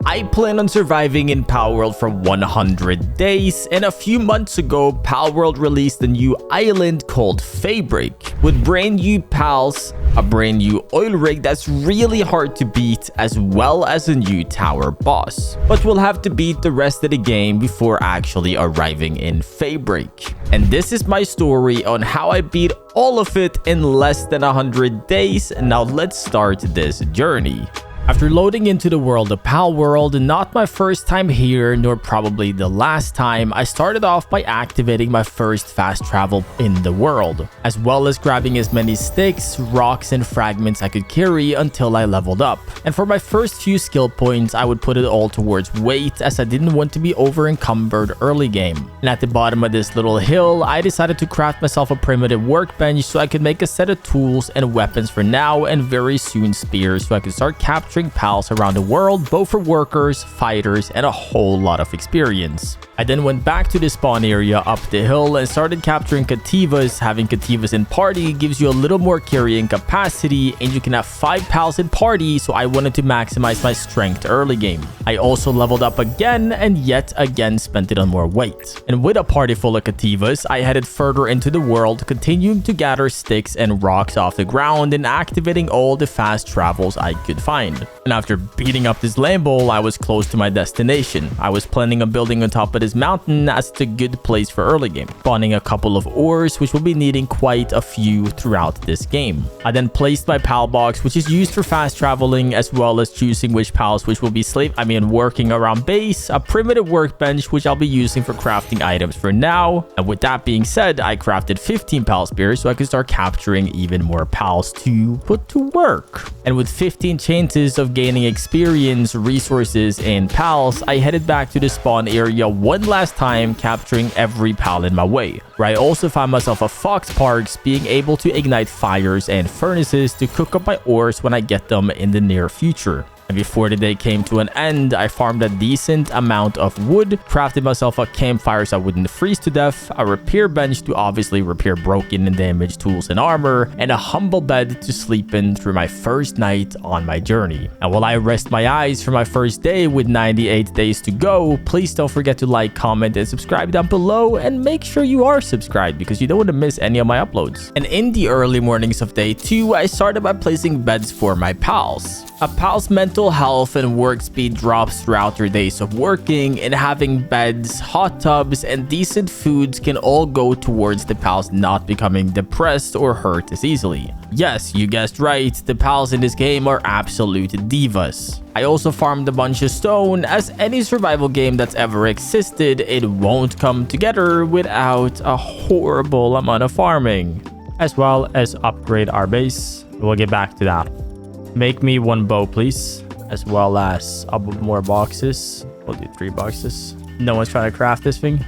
I plan on surviving in Palworld for 100 days, and a few months ago, Palworld released a new island called Feybreak with brand new pals, a brand new oil rig that's really hard to beat, as well as a new tower boss. But we'll have to beat the rest of the game before actually arriving in Feybreak. And this is my story on how I beat all of it in less than 100 days. Now let's start this journey. After loading into the world of Palworld, not my first time here, nor probably the last time, I started off by activating my first fast travel in the world, as well as grabbing as many sticks, rocks, and fragments I could carry until I leveled up. And for my first few skill points, I would put it all towards weight, as I didn't want to be over encumbered early game. And at the bottom of this little hill, I decided to craft myself a primitive workbench so I could make a set of tools and weapons for now, and very soon spears, so I could start capturing pals around the world, both for workers, fighters, and a whole lot of experience. I then went back to the spawn area up the hill and started capturing cativas. Having cativas in party gives you a little more carrying capacity, and you can have 5 pals in party, so I wanted to maximize my strength early game. I also leveled up again and yet again spent it on more weight. And with a party full of cativas, I headed further into the world, continuing to gather sticks and rocks off the ground and activating all the fast travels I could find. And after beating up this Lambo, I was close to my destination. I was planning on building on top of this mountain, as it's a good place for early game, spawning a couple of ores, which will be needing quite a few throughout this game. I then placed my pal box, which is used for fast traveling, as well as choosing which pals which will be working around base, a primitive workbench which I'll be using for crafting items for now. And with that being said, I crafted 15 pal spears so I could start capturing even more pals to put to work. And with 15 chances of gaining experience, resources, and pals, I headed back to the spawn area one last time, capturing every pal in my way, where I also found myself a fox parks, being able to ignite fires and furnaces to cook up my ores when I get them in the near future. And before the day came to an end, I farmed a decent amount of wood, crafted myself a campfire so I wouldn't freeze to death, a repair bench to obviously repair broken and damaged tools and armor, and a humble bed to sleep in through my first night on my journey. And while I rest my eyes for my first day with 98 days to go, please don't forget to like, comment, and subscribe down below, and make sure you are subscribed because you don't want to miss any of my uploads. And in the early mornings of day 2, I started by placing beds for my pals. A pal's mental health and work speed drops throughout their days of working, and having beds, hot tubs, and decent foods can all go towards the pals not becoming depressed or hurt as easily. Yes, you guessed right, the pals in this game are absolute divas. I also farmed a bunch of stone, as any survival game that's ever existed, it won't come together without a horrible amount of farming. As well as upgrade our base. We'll get back to that. Make me 1 bow, please, as well as more boxes. We'll do 3 boxes. No one's trying to craft this thing.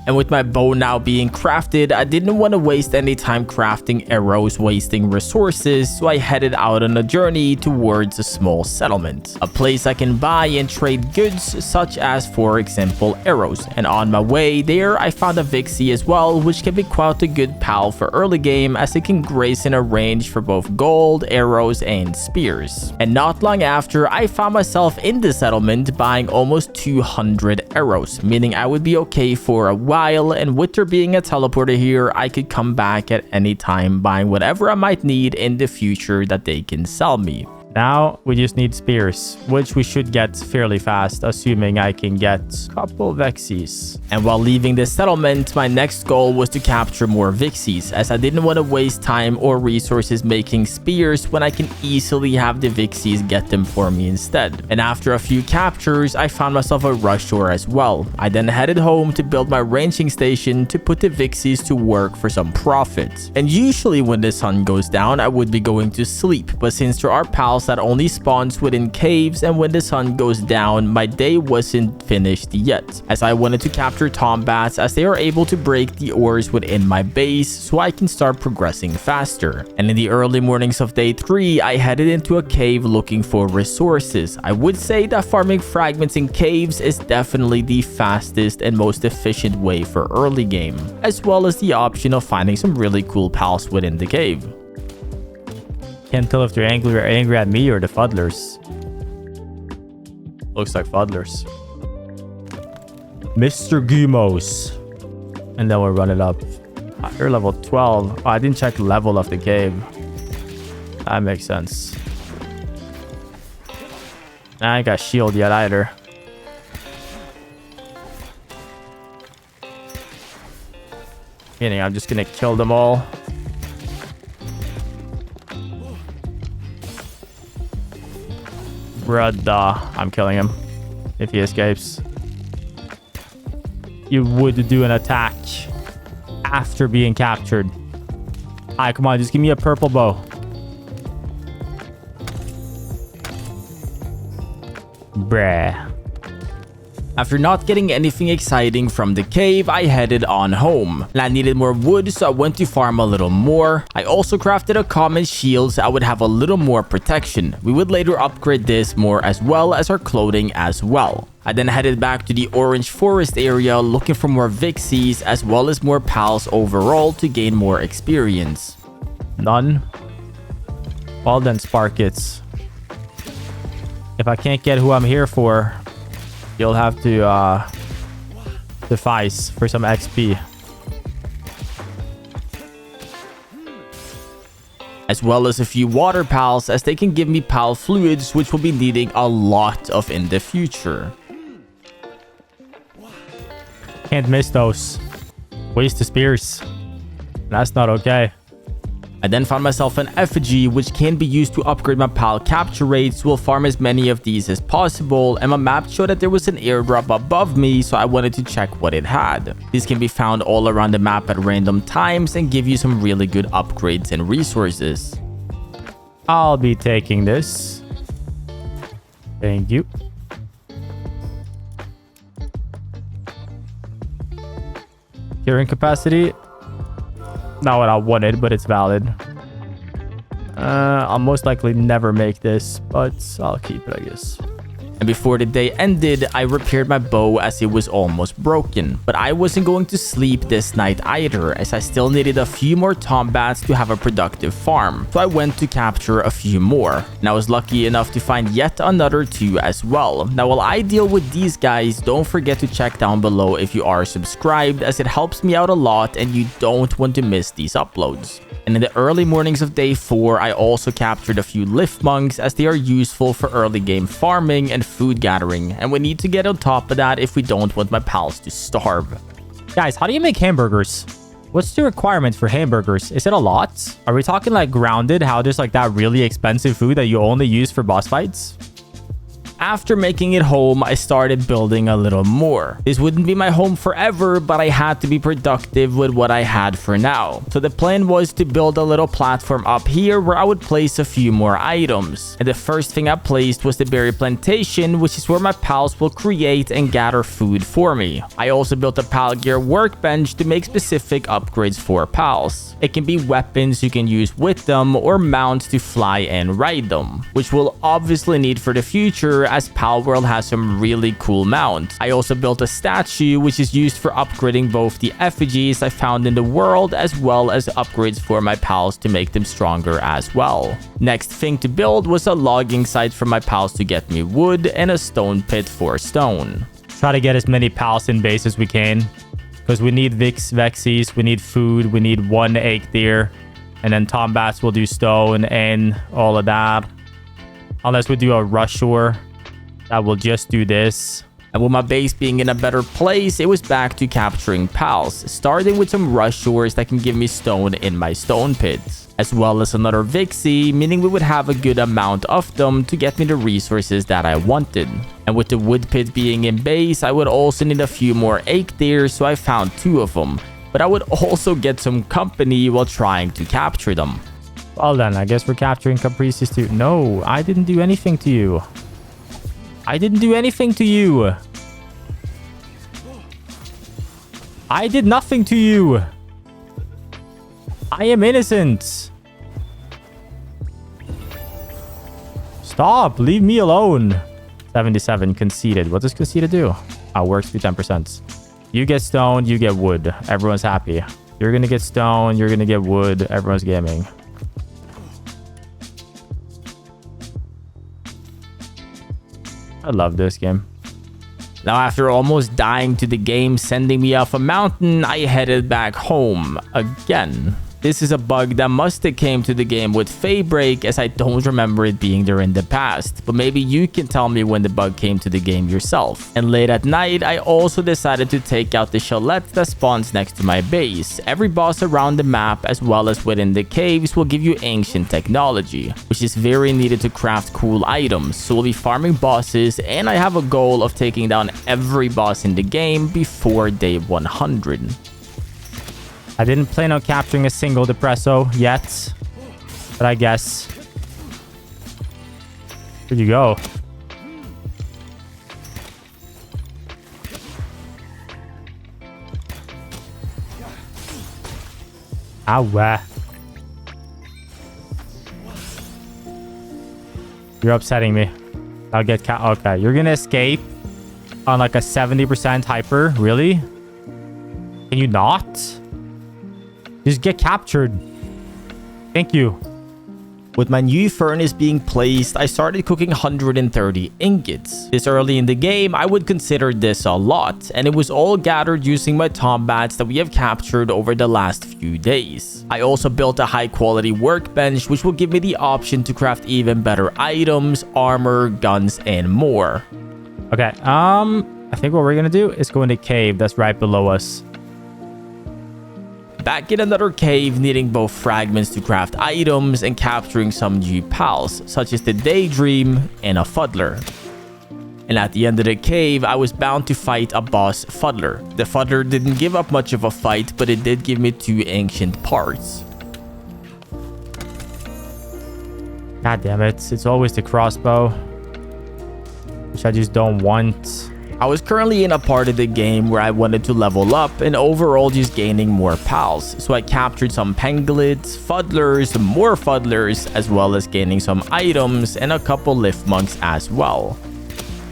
And with my bow now being crafted, I didn't want to waste any time crafting arrows, wasting resources, so I headed out on a journey towards a small settlement, a place I can buy and trade goods, such as, for example, arrows. And on my way there, I found a Vixie as well, which can be quite a good pal for early game, as it can graze in a range for both gold, arrows, and spears. And not long after, I found myself in the settlement buying almost 200 arrows, meaning I would be okay for a while, and with there being a teleporter here, I could come back at any time buying whatever I might need in the future that they can sell me. Now we just need spears, which we should get fairly fast, assuming I can get a couple Vixies. And while leaving the settlement, my next goal was to capture more Vixies, as I didn't want to waste time or resources making spears when I can easily have the Vixies get them for me instead. And after a few captures, I found myself a rush ore as well. I then headed home to build my ranging station to put the Vixies to work for some profit. And usually when the sun goes down, I would be going to sleep, but since there are pals that only spawns within caves, and when the sun goes down, my day wasn't finished yet, as I wanted to capture tombats, as they are able to break the ores within my base so I can start progressing faster. And in the early mornings of day 3, I headed into a cave looking for resources. I would say that farming fragments in caves is definitely the fastest and most efficient way for early game, as well as the option of finding some really cool pals within the cave. Can't tell if they're angry at me or the fuddlers. Looks like fuddlers. Mr. Gumos. And then we'll run it up. You're level 12. Oh, I didn't check level of the cave. That makes sense. I ain't got shield yet either. Kidding, I'm just gonna kill them all. Brother, I'm killing him if he escapes. You would do an attack after being captured. Alright, come on, just give me a purple bow. Bruh. After not getting anything exciting from the cave, I headed on home. And I needed more wood, so I went to farm a little more. I also crafted a common shield so I would have a little more protection. We would later upgrade this more as well as our clothing as well. I then headed back to the orange forest area looking for more Vixies as well as more pals overall to gain more experience. None? Well then, Sparkets. If I can't get who I'm here for, you'll have to suffice for some XP. As well as a few water pals, as they can give me pal fluids, which will be needing a lot of in the future. Can't miss those. Waste the spears. That's not okay. I then found myself an effigy, which can be used to upgrade my pal capture rates. We'll farm as many of these as possible, and my map showed that there was an airdrop above me, so I wanted to check what it had. These can be found all around the map at random times and give you some really good upgrades and resources. I'll be taking this. Thank you. Curing capacity. Not what I wanted, but it's valid. I'll most likely never make this, but I'll keep it, I guess. And before the day ended, I repaired my bow as it was almost broken. But I wasn't going to sleep this night either, as I still needed a few more tombats to have a productive farm. So I went to capture a few more. And I was lucky enough to find yet another 2 as well. Now while I deal with these guys, don't forget to check down below if you are subscribed, as it helps me out a lot and you don't want to miss these uploads. And in the early mornings of day 4, I also captured a few lift monks, as they are useful for early game farming and food gathering, and we need to get on top of that if we don't want my pals to starve. Guys, how do you make hamburgers? What's the requirement for hamburgers? Is it a lot? Are we talking like grounded, how there's like that really expensive food that you only use for boss fights? After making it home, I started building a little more. This wouldn't be my home forever, but I had to be productive with what I had for now. So the plan was to build a little platform up here where I would place a few more items. And the first thing I placed was the berry plantation, which is where my pals will create and gather food for me. I also built a pal gear workbench to make specific upgrades for pals. It can be weapons you can use with them or mounts to fly and ride them, which we'll obviously need for the future, as Palworld has some really cool mounts. I also built a statue which is used for upgrading both the effigies I found in the world as well as upgrades for my pals to make them stronger as well. Next thing to build was a logging site for my pals to get me wood and a stone pit for stone. Try to get as many pals in base as we can, because we need Vexies, we need food, we need 1 egg deer, and then Tombats will do stone and all of that. Unless we do a rushore, that will just do this. And with my base being in a better place, it was back to capturing pals, starting with some rushores that can give me stone in my stone pits, as well as another Vixie, meaning we would have a good amount of them to get me the resources that I wanted. And with the wood pit being in base, I would also need a few more ache deer, so I found 2 of them. But I would also get some company while trying to capture them. Well then, I guess we're capturing Caprices too. No, I didn't do anything to you. I didn't do anything to you. I did nothing to you. I am innocent. Stop. Leave me alone. 77. Conceded. What does conceded do? Oh, works to 10%. You get stone. You get wood. Everyone's happy. You're going to get stone. You're going to get wood. Everyone's gaming. I love this game. Now, after almost dying to the game sending me off a mountain, I headed back home again. This is a bug that must have came to the game with Feybreak, as I don't remember it being there in the past. But maybe you can tell me when the bug came to the game yourself. And late at night, I also decided to take out the chalet that spawns next to my base. Every boss around the map, as well as within the caves, will give you ancient technology, which is very needed to craft cool items. So we'll be farming bosses, and I have a goal of taking down every boss in the game before day 100. I didn't plan on capturing a single Depresso yet, but I guess. Where'd you go? Ow. You're upsetting me. I'll get okay, you're gonna escape on like a 70% hyper? Really? Can you not? Just get captured. Thank you. With my new furnace being placed, I started cooking 130 ingots. This early in the game, I would consider this a lot, and it was all gathered using my tombats that we have captured over the last few days. I also built a high quality workbench, which will give me the option to craft even better items, armor, guns, and more. Okay, I think what we're gonna do is go in the cave that's right below us. Back in another cave, needing both fragments to craft items and capturing some new pals, such as the Daydream and a Fuddler. And at the end of the cave, I was bound to fight a boss Fuddler. The Fuddler didn't give up much of a fight, but it did give me 2 ancient parts. God damn it, it's always the crossbow, which I just don't want. I was currently in a part of the game where I wanted to level up and overall just gaining more pals. So I captured some pangolins, fuddlers, more fuddlers, as well as gaining some items and a couple lift monks as well.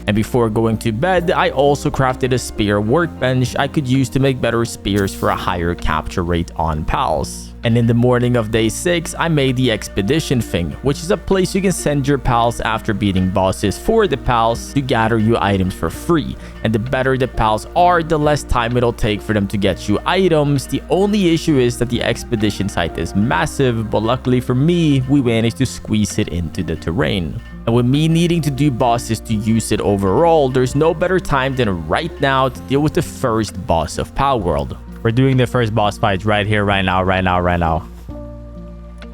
And before going to bed, I also crafted a spear workbench I could use to make better spears for a higher capture rate on pals. And in the morning of day 6, I made the expedition thing, which is a place you can send your pals after beating bosses for the pals to gather you items for free. And the better the pals are, the less time it'll take for them to get you items. The only issue is that the expedition site is massive, but luckily for me, we managed to squeeze it into the terrain. And with me needing to do bosses to use it overall, there's no better time than right now to deal with the first boss of Palworld. We're doing the first boss fight right here, right now.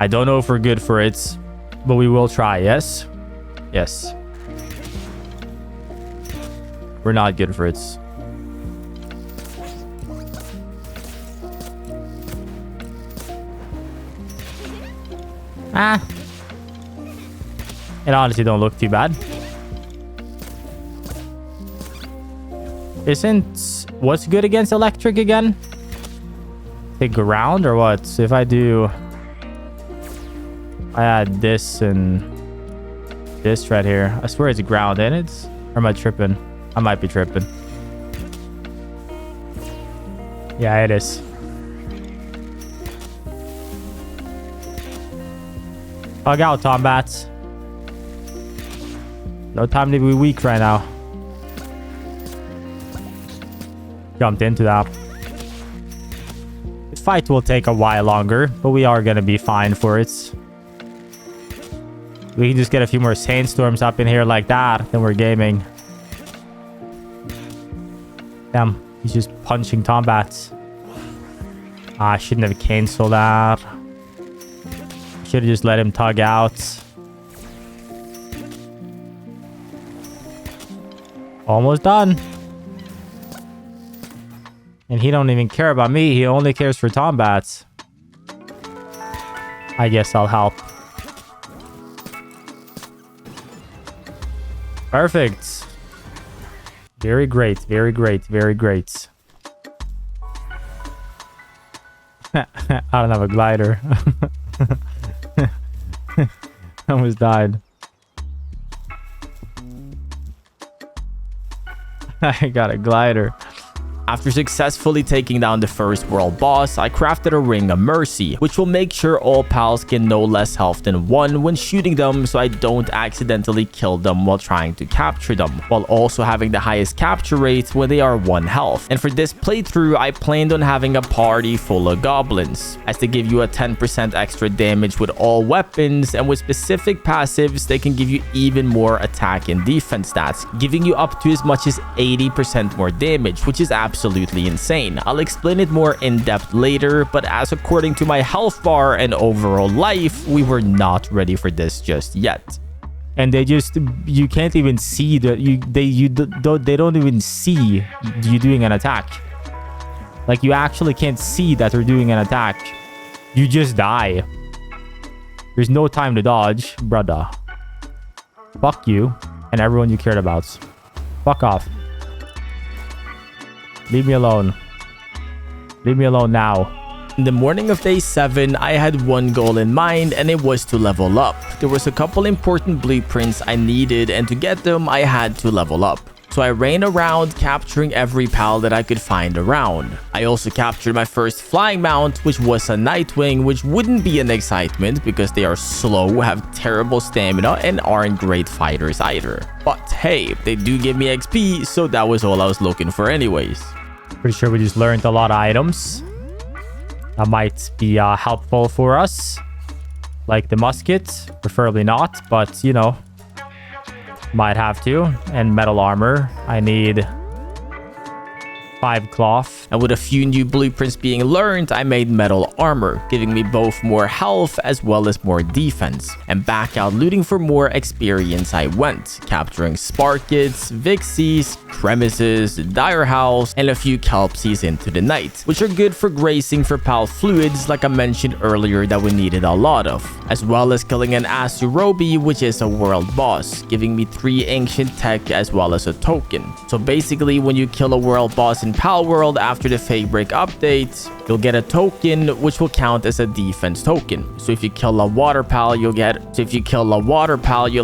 I don't know if we're good for it, but we will try, yes? Yes. We're not good for it. It honestly don't look too bad. What's good against electric again? The ground or what? So if I add this and this right here. I swear it's ground, and it's, or am I tripping? I might be tripping. Yeah, it is. Bug out, Tombats. No time to be weak right now. Jumped into that. This fight will take a while longer, but we are going to be fine for it. We can just get a few more sandstorms up in here like that, then we're gaming. Damn, he's just punching Tombats. I shouldn't have canceled that. Should have just let him tug out. Almost done. And he don't even care about me. He only cares for Tombats. I guess I'll help. Perfect. Very great. Very great. Very great. I don't have a glider. I almost died. I got a glider. After successfully taking down the first world boss, I crafted a ring of mercy, which will make sure all pals get no less health than 1 when shooting them, so I don't accidentally kill them while trying to capture them, while also having the highest capture rate when they are 1 health. And for this playthrough, I planned on having a party full of goblins, as they give you a 10% extra damage with all weapons, and with specific passives, they can give you even more attack and defense stats, giving you up to as much as 80% more damage, which is absolutely insane. I'll explain it more in depth later, but as according to my health bar and overall life, we were not ready for this just yet. And you can't even see that they don't even see you doing an attack. Like, you actually can't see that they're doing an attack. You just die. There's no time to dodge, brother. Fuck you and everyone you cared about. Fuck off. Leave me alone. Leave me alone now. In the morning of day 7, I had one goal in mind, and it was to level up. There was a couple important blueprints I needed, and to get them, I had to level up. So I ran around capturing every pal that I could find around. I also captured my first flying mount, which was a Nightwing, which wouldn't be an excitement because they are slow, have terrible stamina, and aren't great fighters either. But hey, they do give me XP, so that was all I was looking for anyways. Pretty sure we just learned a lot of items that might be helpful for us. Like the musket, preferably not, but you know, might have to. And metal armor. I need 5 cloth. And with a few new blueprints being learned, I made metal armor, giving me both more health as well as more defense. And back out looting for more experience I went, capturing Sparkets, Vixies, Crevices, Dire Howls, and a few Kelpsies into the night, which are good for grazing for pal fluids like I mentioned earlier that we needed a lot of, as well as killing an Asurobi, which is a world boss, giving me 3 ancient tech as well as a token. So basically, when you kill a world boss in Palworld after the Feybreak update, you'll get a token which will count as a defense token. So if you kill a water pal, you'll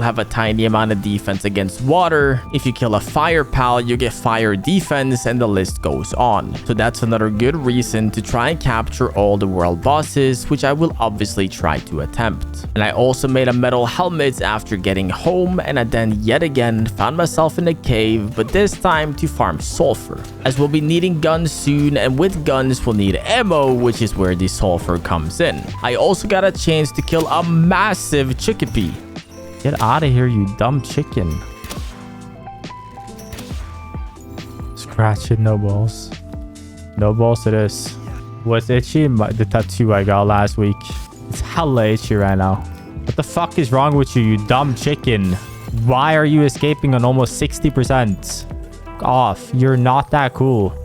have a tiny amount of defense against water. If you kill a fire pal, you get fire defense, and the list goes on. So that's another good reason to try and capture all the world bosses, which I will obviously try to attempt. And I also made a metal helmet after getting home, and I then yet again found myself in a cave, but this time to farm sulfur, as we'll be needing guns soon, and with guns we'll need ammo, which is where the sulfur comes in. I also got a chance to kill a massive chickpea. Get out of here, you dumb chicken. Scratch it, no balls. No balls it is. What's itchy? The tattoo I got last week. It's hella itchy right now. What the fuck is wrong with you, you dumb chicken? Why are you escaping on almost 60%? Fuck off. You're not that cool.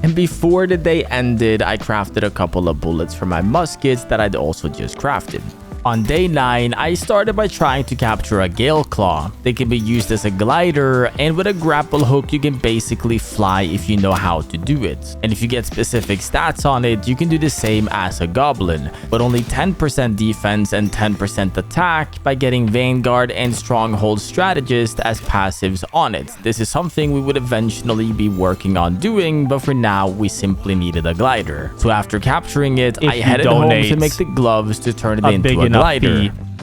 And before the day ended, I crafted a couple of bullets for my muskets that I'd also just crafted. On day 9, I started by trying to capture a Gale Claw. They can be used as a glider, and with a grapple hook you can basically fly if you know how to do it. And if you get specific stats on it, you can do the same as a goblin, but only 10% defense and 10% attack by getting Vanguard and Stronghold Strategist as passives on it. This is something we would eventually be working on doing, but for now we simply needed a glider. So after capturing it, I headed home to make the gloves to turn it into a glider.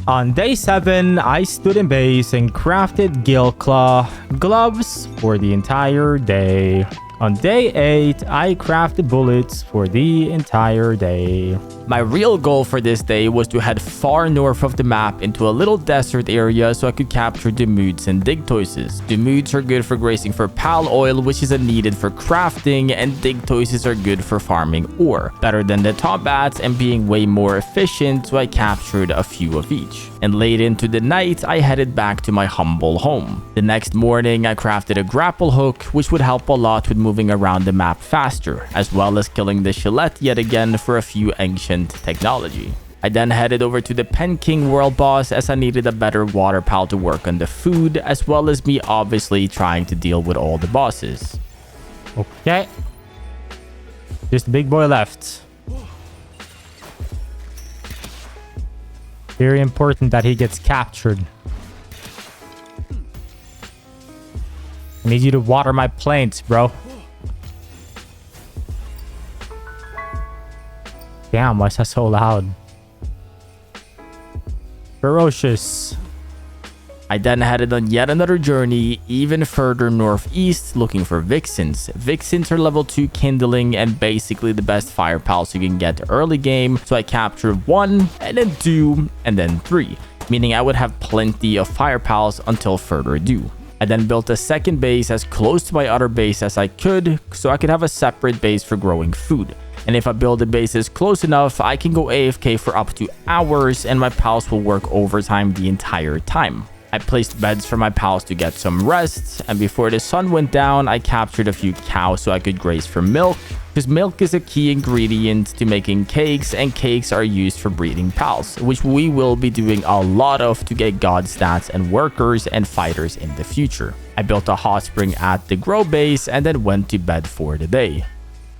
On day 7, I stood in base and crafted Gale Claw gloves for the entire day. On day 8, I crafted bullets for the entire day. My real goal for this day was to head far north of the map into a little desert area so I could capture Demoods and Digtoises. Demoods are good for grazing for pal oil, which is needed for crafting, and Digtoises are good for farming ore. Better than the Tombats and being way more efficient, so I captured a few of each. And late into the night, I headed back to my humble home. The next morning, I crafted a grapple hook, which would help a lot with moving around the map faster, as well as killing the Shillette yet again for a few ancient technology. I then headed over to the Pen King world boss as I needed a better water pal to work on the food, as well as me obviously trying to deal with all the bosses. Okay. Just the big boy left. Very important that he gets captured. I need you to water my plants, bro. Damn, why is that so loud? Ferocious. I then headed on yet another journey, even further northeast, looking for vixens. Vixens are level 2 kindling and basically the best fire pals you can get early game, so I captured 1, and then 2, and then 3, meaning I would have plenty of fire pals until further ado. I then built a second base as close to my other base as I could, so I could have a separate base for growing food. And if I build the bases close enough, I can go AFK for up to hours and my pals will work overtime the entire time. I placed beds for my pals to get some rest, and before the sun went down, I captured a few cows so I could graze for milk, because milk is a key ingredient to making cakes, and cakes are used for breeding pals, which we will be doing a lot of to get god stats and workers and fighters in the future. I built a hot spring at the grow base and then went to bed for the day.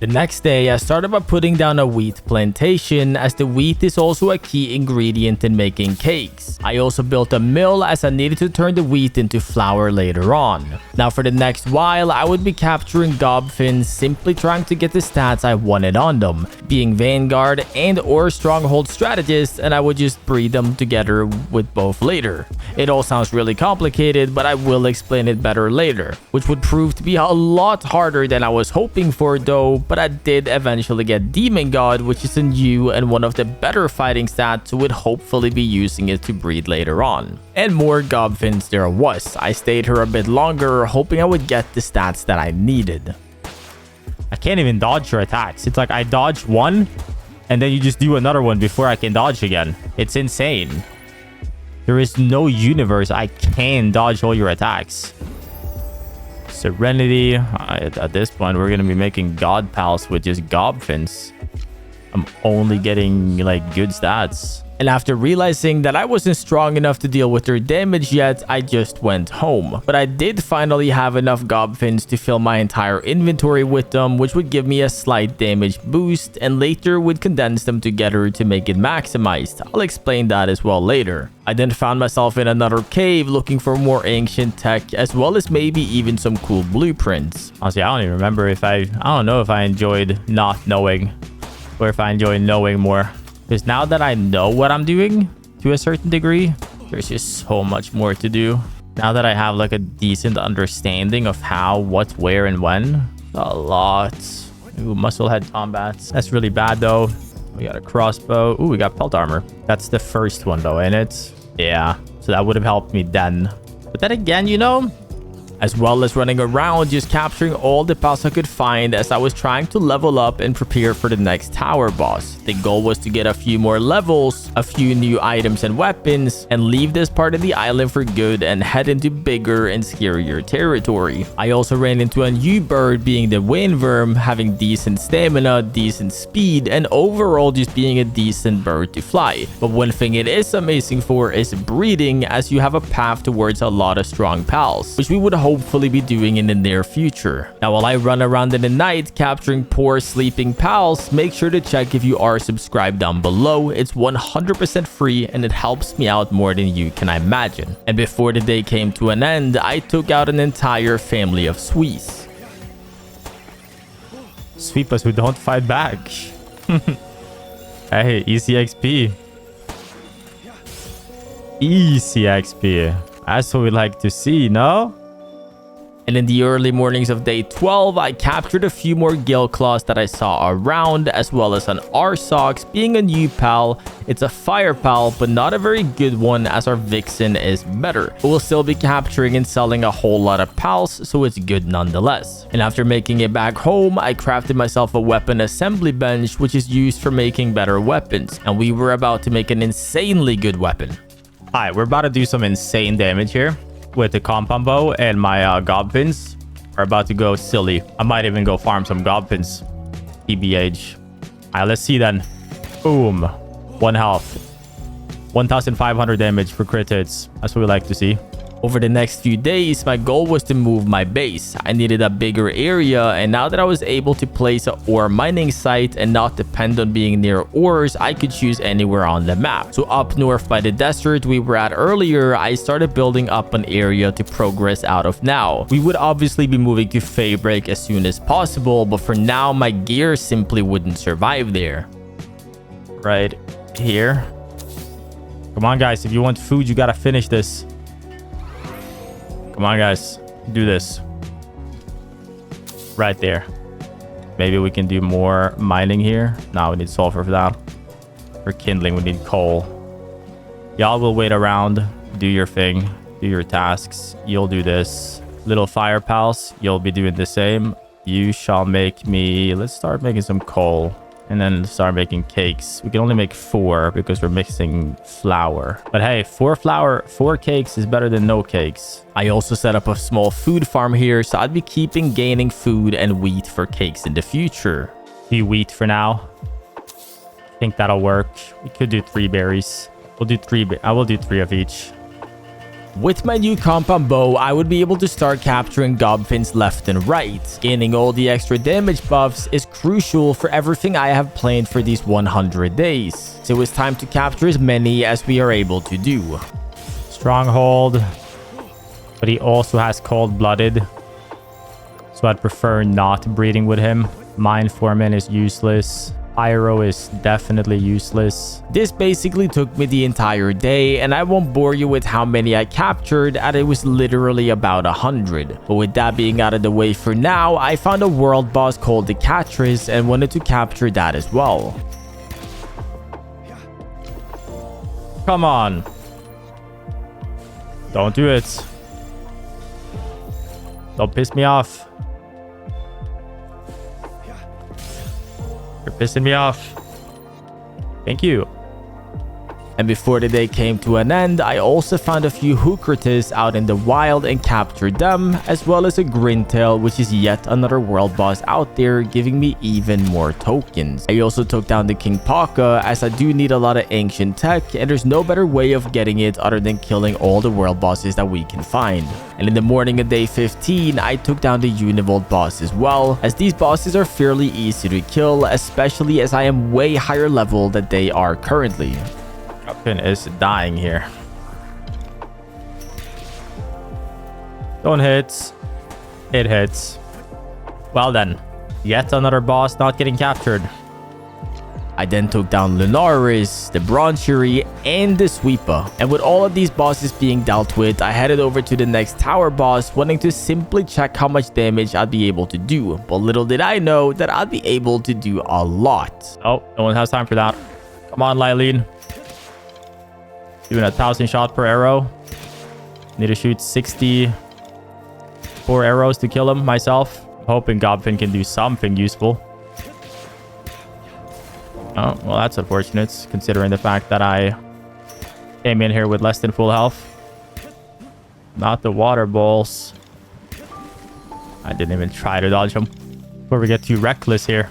The next day, I started by putting down a wheat plantation, as the wheat is also a key ingredient in making cakes. I also built a mill as I needed to turn the wheat into flour later on. Now for the next while, I would be capturing gobfins, simply trying to get the stats I wanted on them, being vanguard and or stronghold strategist, and I would just breed them together with both later. It all sounds really complicated, but I will explain it better later, which would prove to be a lot harder than I was hoping for though. But I did eventually get Demon God, which is a new and one of the better fighting stats, so would hopefully be using it to breed later on. And more gobfins there was. I stayed here a bit longer, hoping I would get the stats that I needed. I can't even dodge your attacks. It's like I dodge one, and then you just do another one before I can dodge again. It's insane. There is no universe I can dodge all your attacks. Serenity. At this point, we're going to be making god pals with just gobfins. I'm only getting like good stats. And after realizing that I wasn't strong enough to deal with their damage yet, I just went home. But I did finally have enough gobfins to fill my entire inventory with them, which would give me a slight damage boost, and later would condense them together to make it maximized. I'll explain that as well later. I then found myself in another cave looking for more ancient tech, as well as maybe even some cool blueprints. Honestly, I don't even remember if I don't know if I enjoyed not knowing or if I enjoyed knowing more. Because now that I know what I'm doing to a certain degree, there's just so much more to do. Now that I have like a decent understanding of how, what, where, and when, a lot. Ooh, musclehead combats. That's really bad though. We got a crossbow. Ooh, we got pelt armor. That's the first one though, ain't it? Yeah, so that would have helped me then. But then again, you know, as well as running around just capturing all the pals I could find as I was trying to level up and prepare for the next tower boss. The goal was to get a few more levels, a few new items and weapons, and leave this part of the island for good and head into bigger and scarier territory. I also ran into a new bird, being the windworm, having decent stamina, decent speed, and overall just being a decent bird to fly. But one thing it is amazing for is breeding, as you have a path towards a lot of strong pals, which we would hopefully be doing in the near future. Now while I run around in the night capturing poor sleeping pals, make sure to check if you are subscribed down below. It's 100% free and it helps me out more than you can imagine. And before the day came to an end, I took out an entire family of Swees. Sweepers who don't fight back. Hey, easy XP. Easy XP. That's what we like to see, no? And in the early mornings of day 12, I captured a few more Gil Claws that I saw around, as well as an Arsox, being a new pal. It's a fire pal, but not a very good one, as our Vixen is better. But we'll still be capturing and selling a whole lot of pals, so it's good nonetheless. And after making it back home, I crafted myself a weapon assembly bench, which is used for making better weapons. And we were about to make an insanely good weapon. Alright, we're about to do some insane damage here with the compound bow, and my gobfins are about to go silly. I might even go farm some gobfins. TBH. Alright, let's see then. Boom. 1 health. 1,500 damage for crit hits. That's what we like to see. Over the next few days, my goal was to move my base. I needed a bigger area, and now that I was able to place an ore mining site and not depend on being near ores, I could choose anywhere on the map. So up north by the desert we were at earlier, I started building up an area to progress out of now. We would obviously be moving to Feybreak as soon as possible, but for now my gear simply wouldn't survive there. Right here. Come on, guys. If you want food, you gotta finish this. Come on, guys. Do this. Right there. Maybe we can do more mining here. No, we need sulfur for that. For kindling, we need coal. Y'all will wait around. Do your thing. Do your tasks. You'll do this. Little fire pals, you'll be doing the same. You shall make me... Let's start making some coal. And then start making cakes. We can only make 4 because we're mixing flour. But hey, 4 cakes is better than no cakes. I also set up a small food farm here, so I'd be keeping gaining food and wheat for cakes in the future. Do wheat for now. I think that'll work. We could do 3 berries. We'll do 3. I will do 3 of each. With my new compound bow, I would be able to start capturing gobfins left and right. Gaining all the extra damage buffs is crucial for everything I have planned for these 100 days. So it's time to capture as many as we are able to do. Stronghold. But he also has cold-blooded. So I'd prefer not breeding with him. Mine Foreman is useless. Pyro is definitely useless. This basically took me the entire day, and I won't bore you with how many I captured, as it was literally about 100. But with that being out of the way for now, I found a world boss called the Catress and wanted to capture that as well. Come on. Don't do it. Don't piss me off. You're pissing me off. Thank you. And before the day came to an end, I also found a few Hookratis out in the wild and captured them, as well as a Grintail, which is yet another world boss out there, giving me even more tokens. I also took down the King Paka, as I do need a lot of ancient tech, and there's no better way of getting it other than killing all the world bosses that we can find. And in the morning of day 15, I took down the Univolt boss as well, as these bosses are fairly easy to kill, especially as I am way higher level than they are currently. Gobfin is dying here. Don't hit. It hits. Well then, yet another boss not getting captured. I then took down Lunaris, the Bronchery, and the Sweeper. And with all of these bosses being dealt with, I headed over to the next tower boss, wanting to simply check how much damage I'd be able to do. But little did I know that I'd be able to do a lot. Oh, no one has time for that. Come on, Lylene. Doing 1,000 shot per arrow. Need to shoot 64 arrows to kill him myself. Hoping Gobfin can do something useful. Oh, well, that's unfortunate, considering the fact that I came in here with less than full health. Not the water balls. I didn't even try to dodge them. Before we get too reckless here.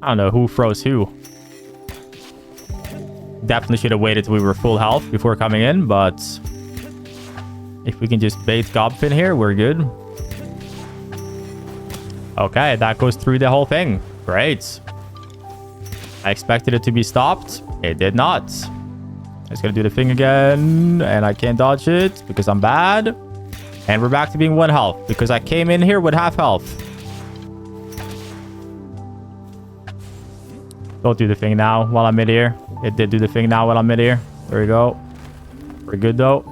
I don't know who froze who. Definitely should have waited till we were full health before coming in, but if we can just bait Gobfin here, we're good. Okay, that goes through the whole thing. Great. I expected it to be stopped. It did not. It's gonna do the thing again, and I can't dodge it because I'm bad. And we're back to being 1 health because I came in here with half health. Don't do the thing now while I'm mid-air. It did do the thing now while I'm mid-air. There we go. We're good though.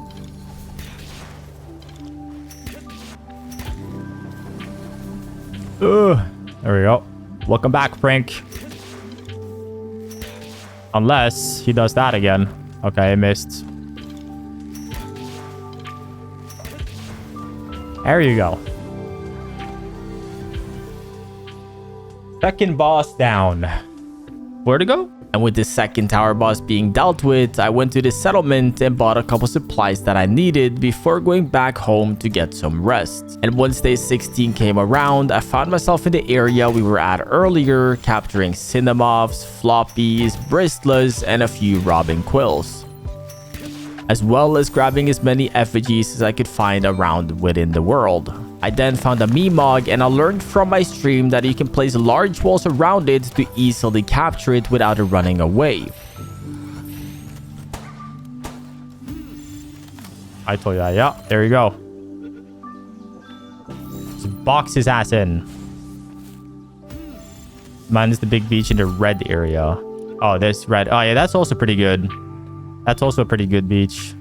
There we go. Welcome back, Frank. Unless he does that again. Okay, I missed. There you go. Second boss down. Where to go? And with the second tower boss being dealt with, I went to the settlement and bought a couple supplies that I needed before going back home to get some rest. And once day 16 came around, I found myself in the area we were at earlier, capturing Cinnamoths, Floppies, Bristlers, and a few Robin Quills. as well as grabbing as many effigies as I could find around within the world. I then found a Meemog, and I learned from my stream that you can place large walls around it to easily capture it without it running away. I told you that. Yeah, there you go. Just box his ass in. Mine is the big beach in the red area. Oh, this red. Oh, yeah, that's also pretty good. That's also a pretty good beach.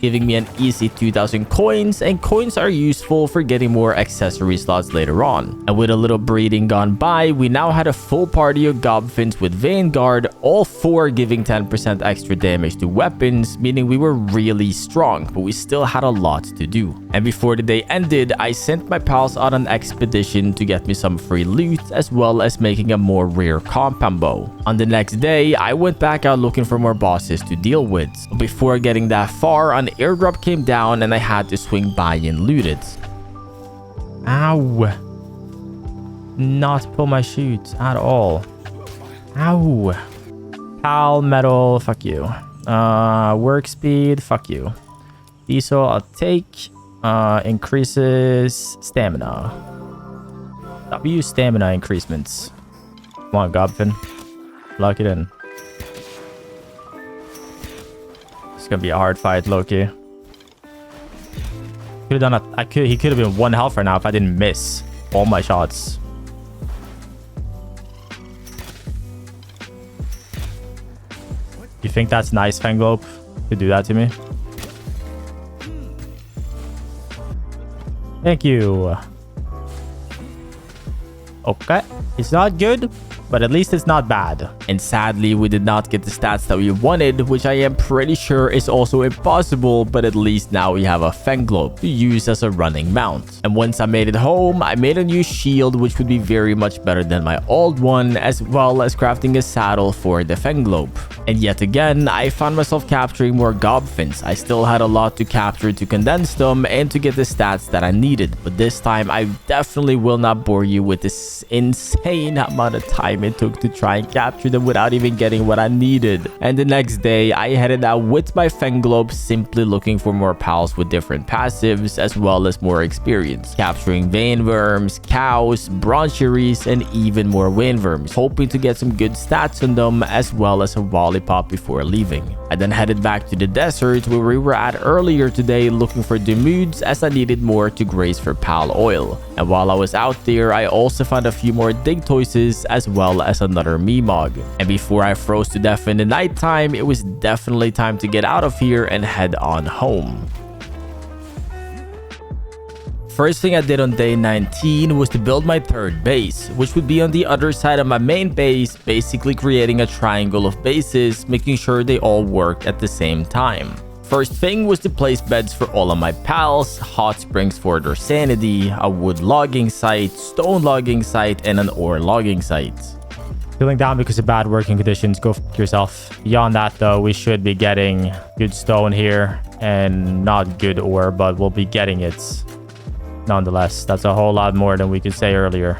Giving me an easy 2,000 coins, and coins are useful for getting more accessory slots later on. And with a little breeding gone by, we now had a full party of Gobfins with Vanguard, all 4 giving 10% extra damage to weapons, meaning we were really strong, but we still had a lot to do. And before the day ended, I sent my pals on an expedition to get me some free loot, as well as making a more rare compound bow. On the next day, I went back out looking for more bosses to deal with. Before getting that far, an airdrop came down and I had to swing by and loot it. Ow. Not pull my chute at all. Ow. Pal, metal, fuck you. Work speed, fuck you. Diesel, I'll take. Increases stamina. W stamina increasements. Come on, Gobfin. Lock it in. It's gonna be a hard fight, Loki. Could have done a. He could have been 1 health right now if I didn't miss all my shots. You think that's nice, Fanglobe? To do that to me? Thank you. Okay. It's not good, but at least it's not bad. And sadly, we did not get the stats that we wanted, which I am pretty sure is also impossible, but at least now we have a Fanglobe to use as a running mount. And once I made it home, I made a new shield, which would be very much better than my old one, as well as crafting a saddle for the Fanglobe. And yet again, I found myself capturing more Gobfins. I still had a lot to capture to condense them and to get the stats that I needed, but this time I definitely will not bore you with this insane amount of time it took to try and capture them without even getting what I needed. And the next day, I headed out with my Fanglobe, simply looking for more pals with different passives as well as more experience, capturing Vaneworms, cows, broncheries, and even more Vaneworms, hoping to get some good stats on them as well as a lollipop before leaving. I then headed back to the desert where we were at earlier today, looking for Demudes as I needed more to graze for Pal Oil. And while I was out there, I also found a few more Digtoises as well as another Meemog. And before I froze to death in the nighttime, it was definitely time to get out of here and head on home. First thing I did on day 19 was to build my third base, which would be on the other side of my main base, basically creating a triangle of bases, making sure they all worked at the same time. First thing was to place beds for all of my pals, hot springs for their sanity, a wood logging site, stone logging site, and an ore logging site. Feeling down because of bad working conditions, go f yourself. Beyond that though, we should be getting good stone here and not good ore, but we'll be getting it. Nonetheless, that's a whole lot more than we could say earlier.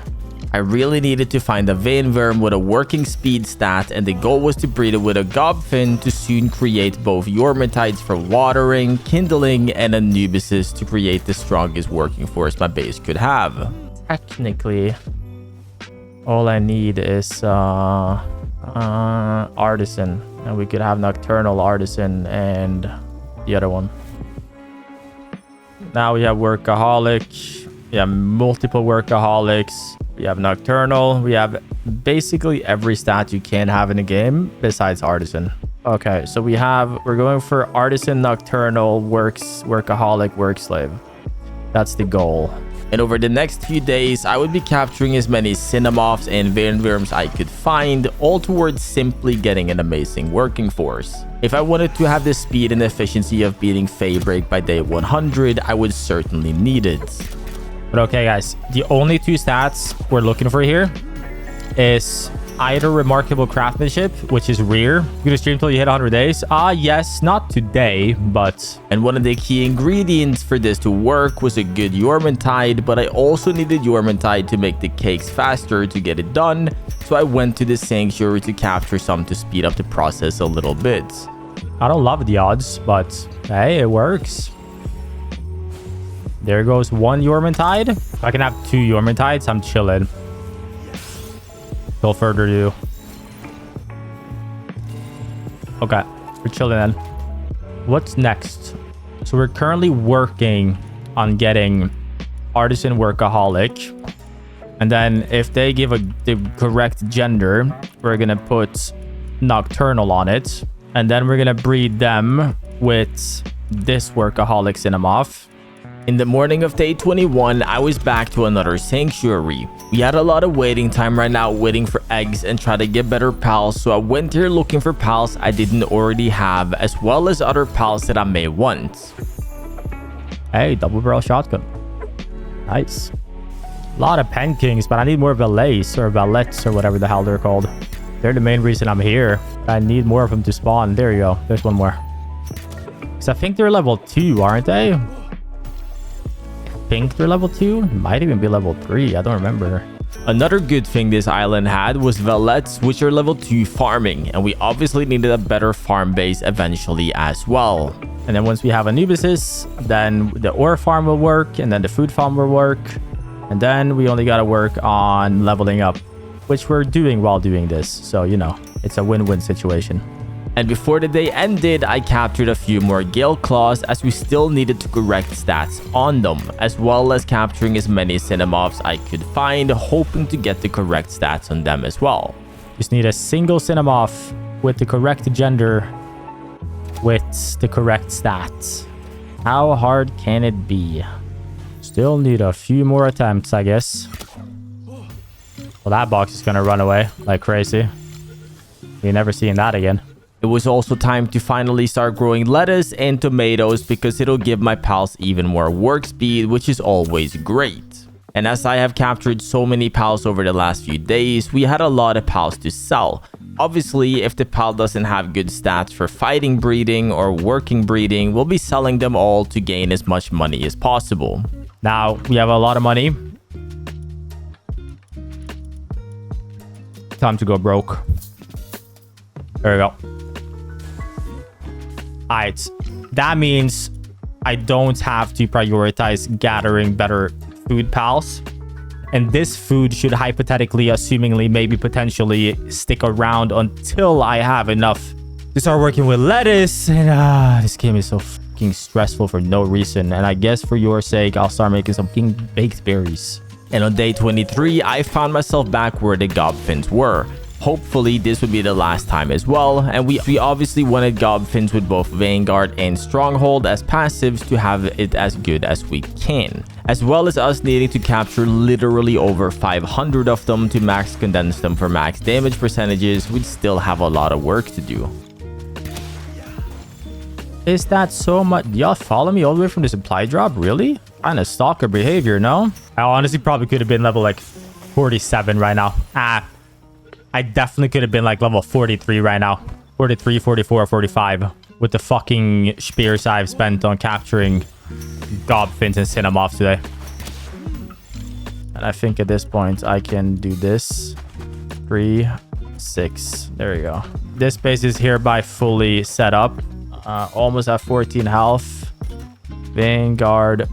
I really needed to find a Vaneworm with a working speed stat, and the goal was to breed it with a Gobfin to soon create both Yormitides for watering, kindling, and Anubises to create the strongest working force my base could have. Technically, all I need is Artisan, and we could have Nocturnal Artisan and the other one. Now we have Workaholic, we have multiple Workaholics, we have Nocturnal, we have basically every stat you can have in a game besides Artisan. Okay, so we're going for Artisan, Nocturnal, Workaholic, Workslave. That's the goal. And over the next few days, I would be capturing as many Cinnamoths and Vaneworms I could find, all towards simply getting an amazing working force. If I wanted to have the speed and efficiency of beating Feybreak by day 100, I would certainly need it. But okay, guys, the only 2 stats we're looking for here is either Remarkable Craftsmanship, which is rare. You're gonna stream till you hit 100 days. Yes, not today, but... And one of the key ingredients for this to work was a good Yormintide, but I also needed Yormintide to make the cakes faster to get it done, so I went to the Sanctuary to capture some to speed up the process a little bit. I don't love the odds, but hey, it works. There goes one Yormantide. If I can have 2 Yormantides, I'm chilling. Till further ado. Okay, we're chilling then. What's next? So we're currently working on getting Artisan Workaholic. And then if they give the correct gender, we're going to put Nocturnal on it. And then we're going to breed them with this Workaholic Cinemoth. In the morning of day 21, I was back to another sanctuary. We had a lot of waiting time right now, waiting for eggs and try to get better pals, so I went here looking for pals I didn't already have, as well as other pals that I may want. Hey, double barrel shotgun. Nice. A lot of pen kings, but I need more valets or valets or whatever the hell they're called. They're the main reason I'm here. I need more of them to spawn. There you go. There's one more. Because I think they're level 2, aren't they? I think they're level 2. Might even be level 3. I don't remember. Another good thing this island had was valets, which are level 2 farming. And we obviously needed a better farm base eventually as well. And then once we have Anubises, then the ore farm will work. And then the food farm will work. And then we only got to work on leveling up, which we're doing while doing this. So, you know, it's a win-win situation. And before the day ended, I captured a few more Gale Claws as we still needed to correct stats on them, as well as capturing as many Cinemoths I could find, hoping to get the correct stats on them as well. Just need a single Cinemoth with the correct gender, with the correct stats. How hard can it be? Still need a few more attempts, I guess. Well, that box is gonna run away like crazy. You're never seeing that again. It was also time to finally start growing lettuce and tomatoes because it'll give my pals even more work speed, which is always great. And as I have captured so many pals over the last few days, we had a lot of pals to sell. Obviously, if the pal doesn't have good stats for fighting breeding or working breeding, we'll be selling them all to gain as much money as possible. Now, we have a lot of money. Time to go broke. There we go. Alright, that means I don't have to prioritize gathering better food pals. And this food should hypothetically, assumingly, maybe potentially stick around until I have enough to start working with lettuce. And this game is so fucking stressful for no reason. And I guess for your sake, I'll start making some fucking baked berries. And on day 23, I found myself back where the gobfins were. Hopefully, this would be the last time as well, and we obviously wanted gobfins with both Vanguard and Stronghold as passives to have it as good as we can, as well as us needing to capture literally over 500 of them to max condense them for max damage percentages. We'd still have a lot of work to do. Is that so much? Y'all follow me all the way from the supply drop? Really? Kind of stalker behavior, no? I honestly probably could have been level like 47 right now. I definitely could have been like level 43 right now. 43, 44, 45. With the fucking spears I've spent on capturing gobfins and Cinemoths today. And I think at this point I can do this. 3, 6. There you go. This base is hereby fully set up. Almost at 14 health. Vanguard.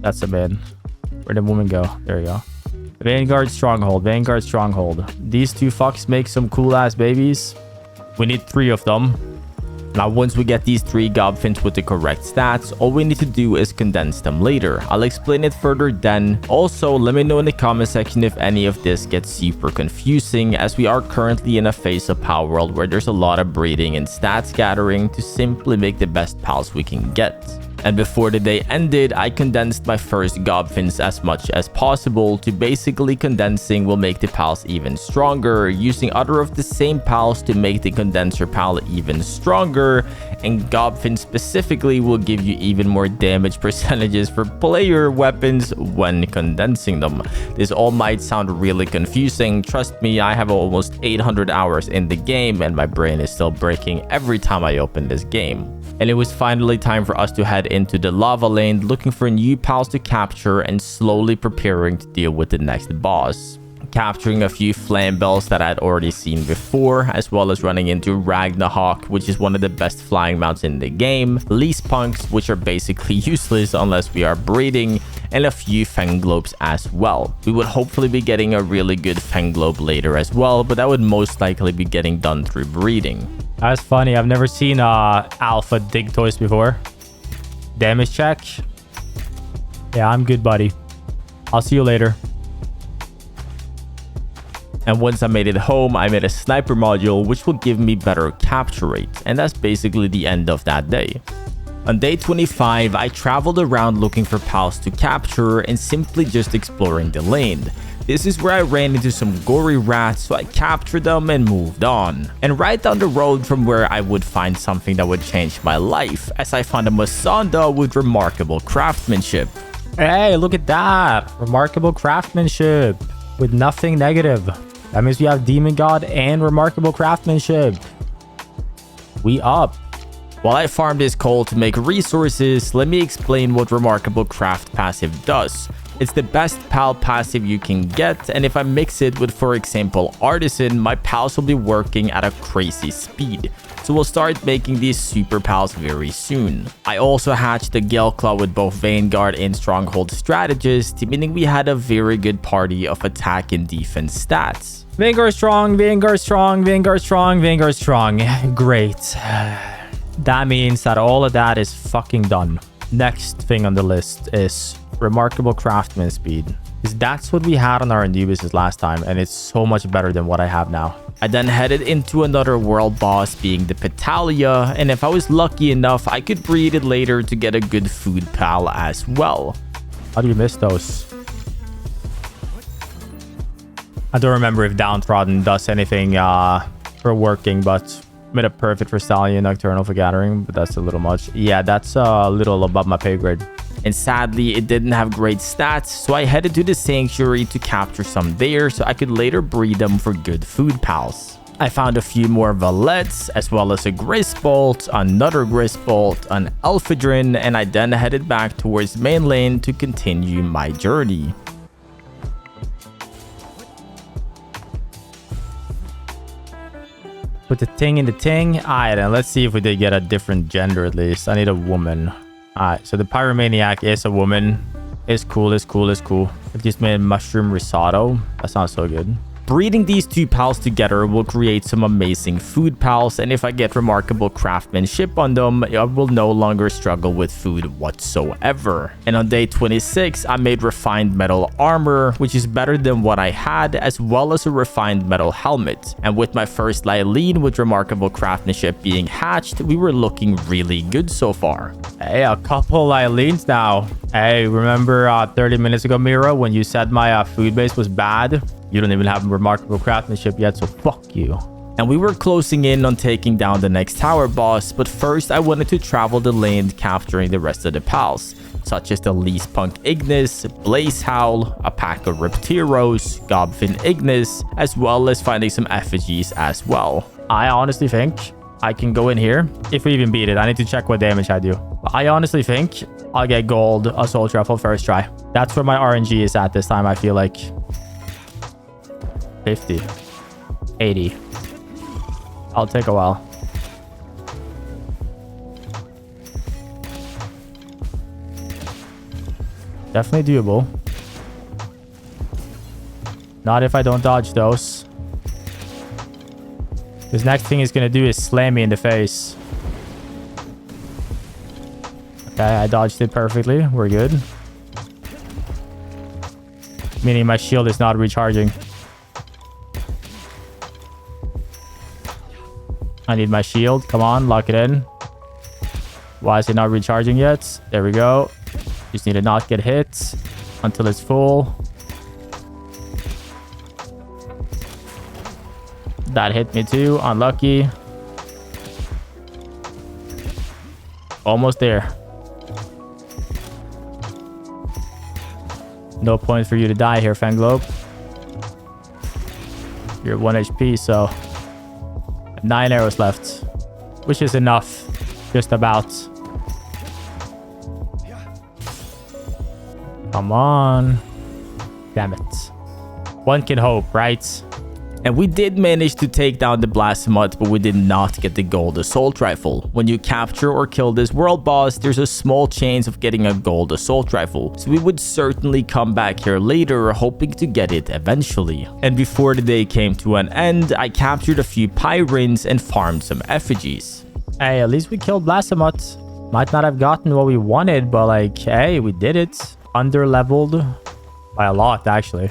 That's a mid. Where'd the woman go? There you go. Vanguard Stronghold. Vanguard Stronghold. These two fucks make some cool ass babies. We need 3 of them. Now, once we get these 3 gobfins with the correct stats, all we need to do is condense them later. I'll explain it further then. Also, let me know in the comment section if any of this gets super confusing, as we are currently in a phase of Palworld where there's a lot of breeding and stats gathering to simply make the best pals we can get. And before the day ended, I condensed my first gobfins as much as possible. To basically condensing will make the pals even stronger, using other of the same pals to make the condenser pal even stronger, and gobfins specifically will give you even more damage percentages for player weapons when condensing them. This all might sound really confusing. Trust me, I have almost 800 hours in the game and my brain is still breaking every time I open this game. And it was finally time for us to head into the lava lane, looking for new pals to capture and slowly preparing to deal with the next boss. capturing a few flame bells that I'd already seen before, as well as running into Ragnarok, which is one of the best flying mounts in the game, least punks, which are basically useless unless we are breeding, and a few Fenglobes as well. We would hopefully be getting a really good Fenglobe later as well, but that would most likely be getting done through breeding. That's funny. I've never seen alpha dig toys before. Damage check. Yeah, I'm good, buddy. I'll see you later. And once I made it home, I made a sniper module, which will give me better capture rates. And that's basically the end of that day. On day 25, I traveled around looking for pals to capture and simply just exploring the land. This is where I ran into some gory rats, so I captured them and moved on. And right down the road from where I would find something that would change my life, as I found a Masanda with remarkable craftsmanship. Hey, look at that. Remarkable craftsmanship with nothing negative. That means we have Demon God and remarkable craftsmanship. We up. While I farm this coal to make resources, let me explain what Remarkable Craft passive does. It's the best pal passive you can get, and if I mix it with, for example, Artisan, my pals will be working at a crazy speed. So we'll start making these super pals very soon. I also hatched the Gelclaw with both Vanguard and Stronghold Strategist, meaning we had a very good party of attack and defense stats. Vanguard strong, Vanguard strong, Vanguard strong, Vanguard strong. Great. That means that all of that is fucking done. Next thing on the list is remarkable craftsman speed. Because that's what we had on our Anubises last time, and it's so much better than what I have now. I then headed into another world boss, being the Petalia, and if I was lucky enough, I could breed it later to get a good food pal as well. How do you miss those? I don't remember if Downtrodden does anything for working, but made it perfect for Stallion Nocturnal for Gathering, but that's a little much. Yeah, that's a little above my pay grade. And sadly, it didn't have great stats, so I headed to the Sanctuary to capture some there so I could later breed them for good food pals. I found a few more Valettes, as well as a Grisbolt, another Grisbolt, an Alphadrin, and I then headed back towards mainland to continue my journey. Put the ting in the ting. Alright, then let's see if we did get a different gender at least. I need a woman. Alright, so the Pyromaniac is a woman. It's cool, it's cool, it's cool. I just made mushroom risotto. That sounds so good. Breeding these two pals together will create some amazing food pals, and if I get remarkable craftsmanship on them, I will no longer struggle with food whatsoever. And on day 26, I made refined metal armor, which is better than what I had, as well as a refined metal helmet. And with my first Lylene with remarkable craftsmanship being hatched, we were looking really good so far. Hey, a couple Lylenes now. Hey, remember 30 minutes ago, Mira, when you said my food base was bad? You don't even have remarkable craftsmanship yet, so fuck you. And we were closing in on taking down the next tower boss, but first I wanted to travel the land capturing the rest of the pals, such as the Least Punk Ignis, Blaze Howl, a pack of Reptiros, Gobfin Ignis, as well as finding some effigies as well. I honestly think I can go in here. If we even beat it, I need to check what damage I do. But I honestly think I'll get gold Assault Rifle first try. That's where my RNG is at this time, I feel like. 50, 80. I'll take a while. Definitely doable. Not if I don't dodge those. This next thing he's gonna do is slam me in the face. Okay, I dodged it perfectly. We're good. Meaning my shield is not recharging. I need my shield. Come on, lock it in. Why is it not recharging yet? There we go. Just need to not get hit until it's full. That hit me too. Unlucky. Almost there. No point for you to die here, Fenglobe. You're 1 HP, so 9 arrows left, which is enough. Just about. Come on. Damn it. One can hope, right? And we did manage to take down the Blasphemous, but we did not get the gold assault rifle. When you capture or kill this world boss, there's a small chance of getting a gold assault rifle. So we would certainly come back here later, hoping to get it eventually. And before the day came to an end, I captured a few Pyrins and farmed some effigies. Hey, at least we killed Blasphemous. Might not have gotten what we wanted, but like, hey, we did it. Under-leveled by a lot, actually.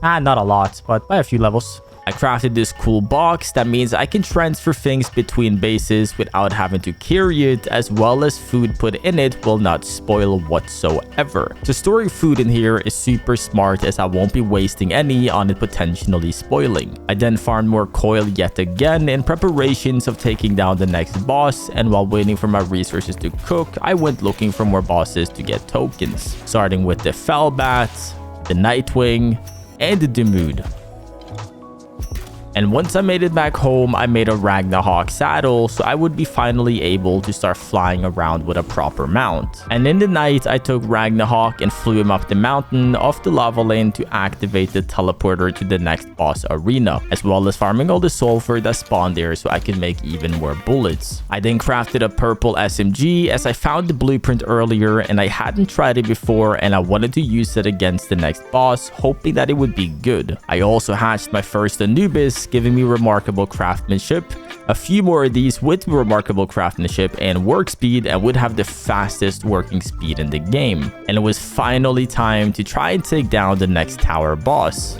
Not a lot, but by a few levels. I crafted this cool box that means I can transfer things between bases without having to carry it, as well as food put in it will not spoil whatsoever. So storing food in here is super smart, as I won't be wasting any on it potentially spoiling. I then farmed more coil yet again in preparations of taking down the next boss, and while waiting for my resources to cook, I went looking for more bosses to get tokens, starting with the Felbat, the Nightwing, and the Demood. And once I made it back home, I made a Ragnarok saddle so I would be finally able to start flying around with a proper mount. And in the night, I took Ragnarok and flew him up the mountain off the lava lane to activate the teleporter to the next boss arena, as well as farming all the sulfur that spawned there so I could make even more bullets. I then crafted a purple SMG as I found the blueprint earlier and I hadn't tried it before, and I wanted to use it against the next boss, hoping that it would be good. I also hatched my first Anubis, giving me remarkable craftsmanship, a few more of these with remarkable craftsmanship and work speed, and would have the fastest working speed in the game. And it was finally time to try and take down the next tower boss,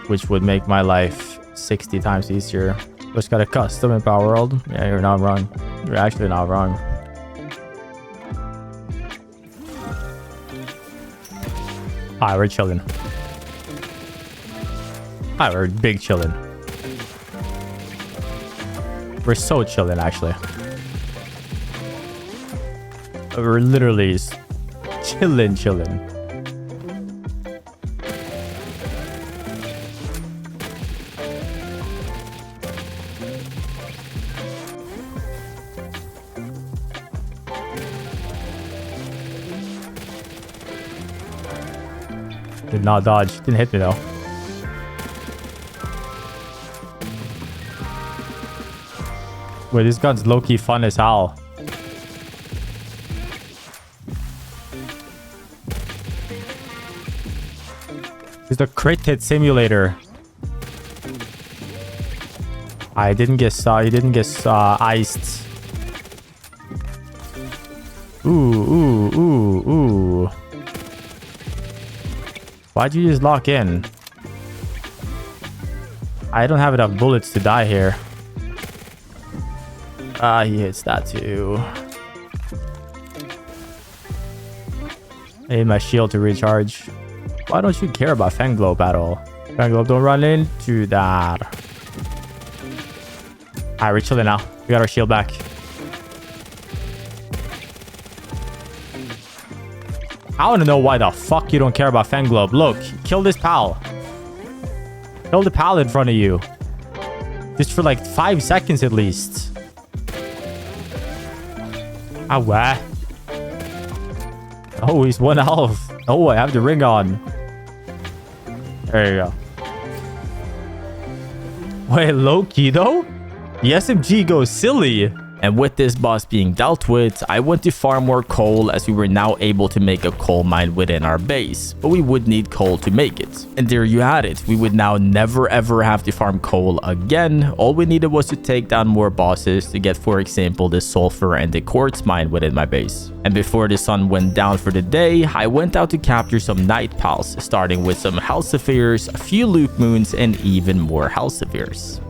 which would make my life 60 times easier. Just got a custom in PALWORLD. Yeah, you're not wrong. You're actually not wrong. Alright, we're chilling. Alright, we're big chilling. We're so chilling, actually. We're literally chilling. Did not dodge. Didn't hit me, though. Wait, this gun's low-key fun as hell. It's the crit hit simulator. I didn't get iced. Ooh. Why'd you just lock in? I don't have enough bullets to die here. He hits that too. I need my shield to recharge. Why don't you care about Fanglobe at all? Fanglobe, don't run into that. Alright, we're chilling now. We got our shield back. I want to know why the fuck you don't care about Fanglobe. Look, kill this pal. Kill the pal in front of you. Just for like 5 seconds at least. Ah, wah. Oh, he's 1 health. Oh, I have the ring on. There you go. Wait, low-key though? The SMG goes silly. And with this boss being dealt with, I went to farm more coal, as we were now able to make a coal mine within our base, but we would need coal to make it. And there you had it. We would now never ever have to farm coal again. All we needed was to take down more bosses to get, for example, the sulfur and the quartz mine within my base. And before the sun went down for the day, I went out to capture some night pals, starting with some Hell Saphirs, a few Luke Moons, and even more Hell Saphirs.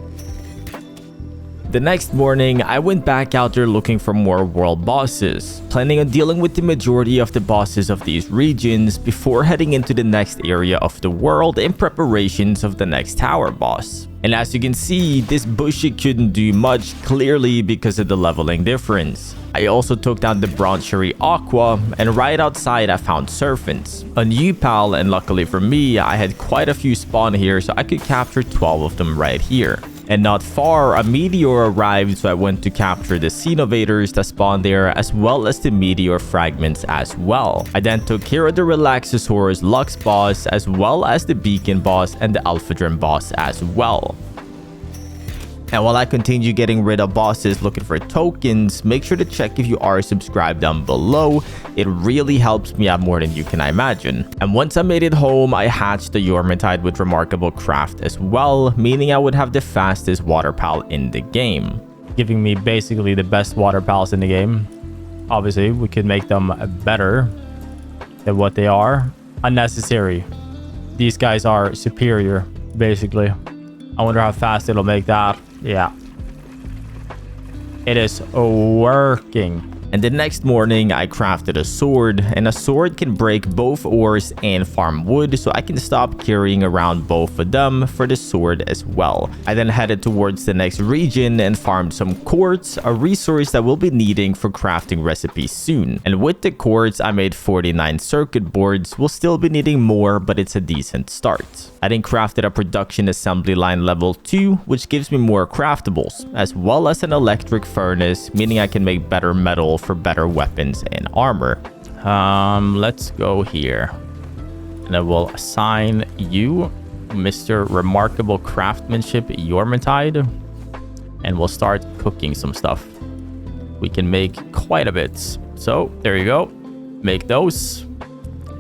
The next morning, I went back out there looking for more world bosses, planning on dealing with the majority of the bosses of these regions before heading into the next area of the world in preparations of the next tower boss. And as you can see, this bushy couldn't do much, clearly because of the leveling difference. I also took down the Bronze Cherry Aqua, and right outside I found Serpents, a new pal, and luckily for me, I had quite a few spawn here, so I could capture 12 of them right here. And not far, a meteor arrived, so I went to capture the Xenovators that spawned there, as well as the meteor fragments as well. I then took care of the Relaxosaurus Lux boss, as well as the Beacon boss and the Alphadrem boss as well. And while I continue getting rid of bosses looking for tokens, make sure to check if you are subscribed down below. It really helps me out more than you can imagine. And once I made it home, I hatched the Yormantide with remarkable craft as well, meaning I would have the fastest water pal in the game. Giving me basically the best water pals in the game. Obviously, we could make them better than what they are. Unnecessary. These guys are superior, basically. I wonder how fast it'll make that. Yeah. It is working. And the next morning, I crafted a sword, and a sword can break both ores and farm wood, so I can stop carrying around both of them for the sword as well. I then headed towards the next region and farmed some quartz, a resource that we'll be needing for crafting recipes soon. And with the quartz, I made 49 circuit boards. We'll still be needing more, but it's a decent start. I then crafted a production assembly line level 2, which gives me more craftables, as well as an electric furnace, meaning I can make better metal for better weapons and armor. Let's go here. And I will assign you Mr. Remarkable Craftsmanship Yormantide. And we'll start cooking some stuff. We can make quite a bit. So there you go. Make those.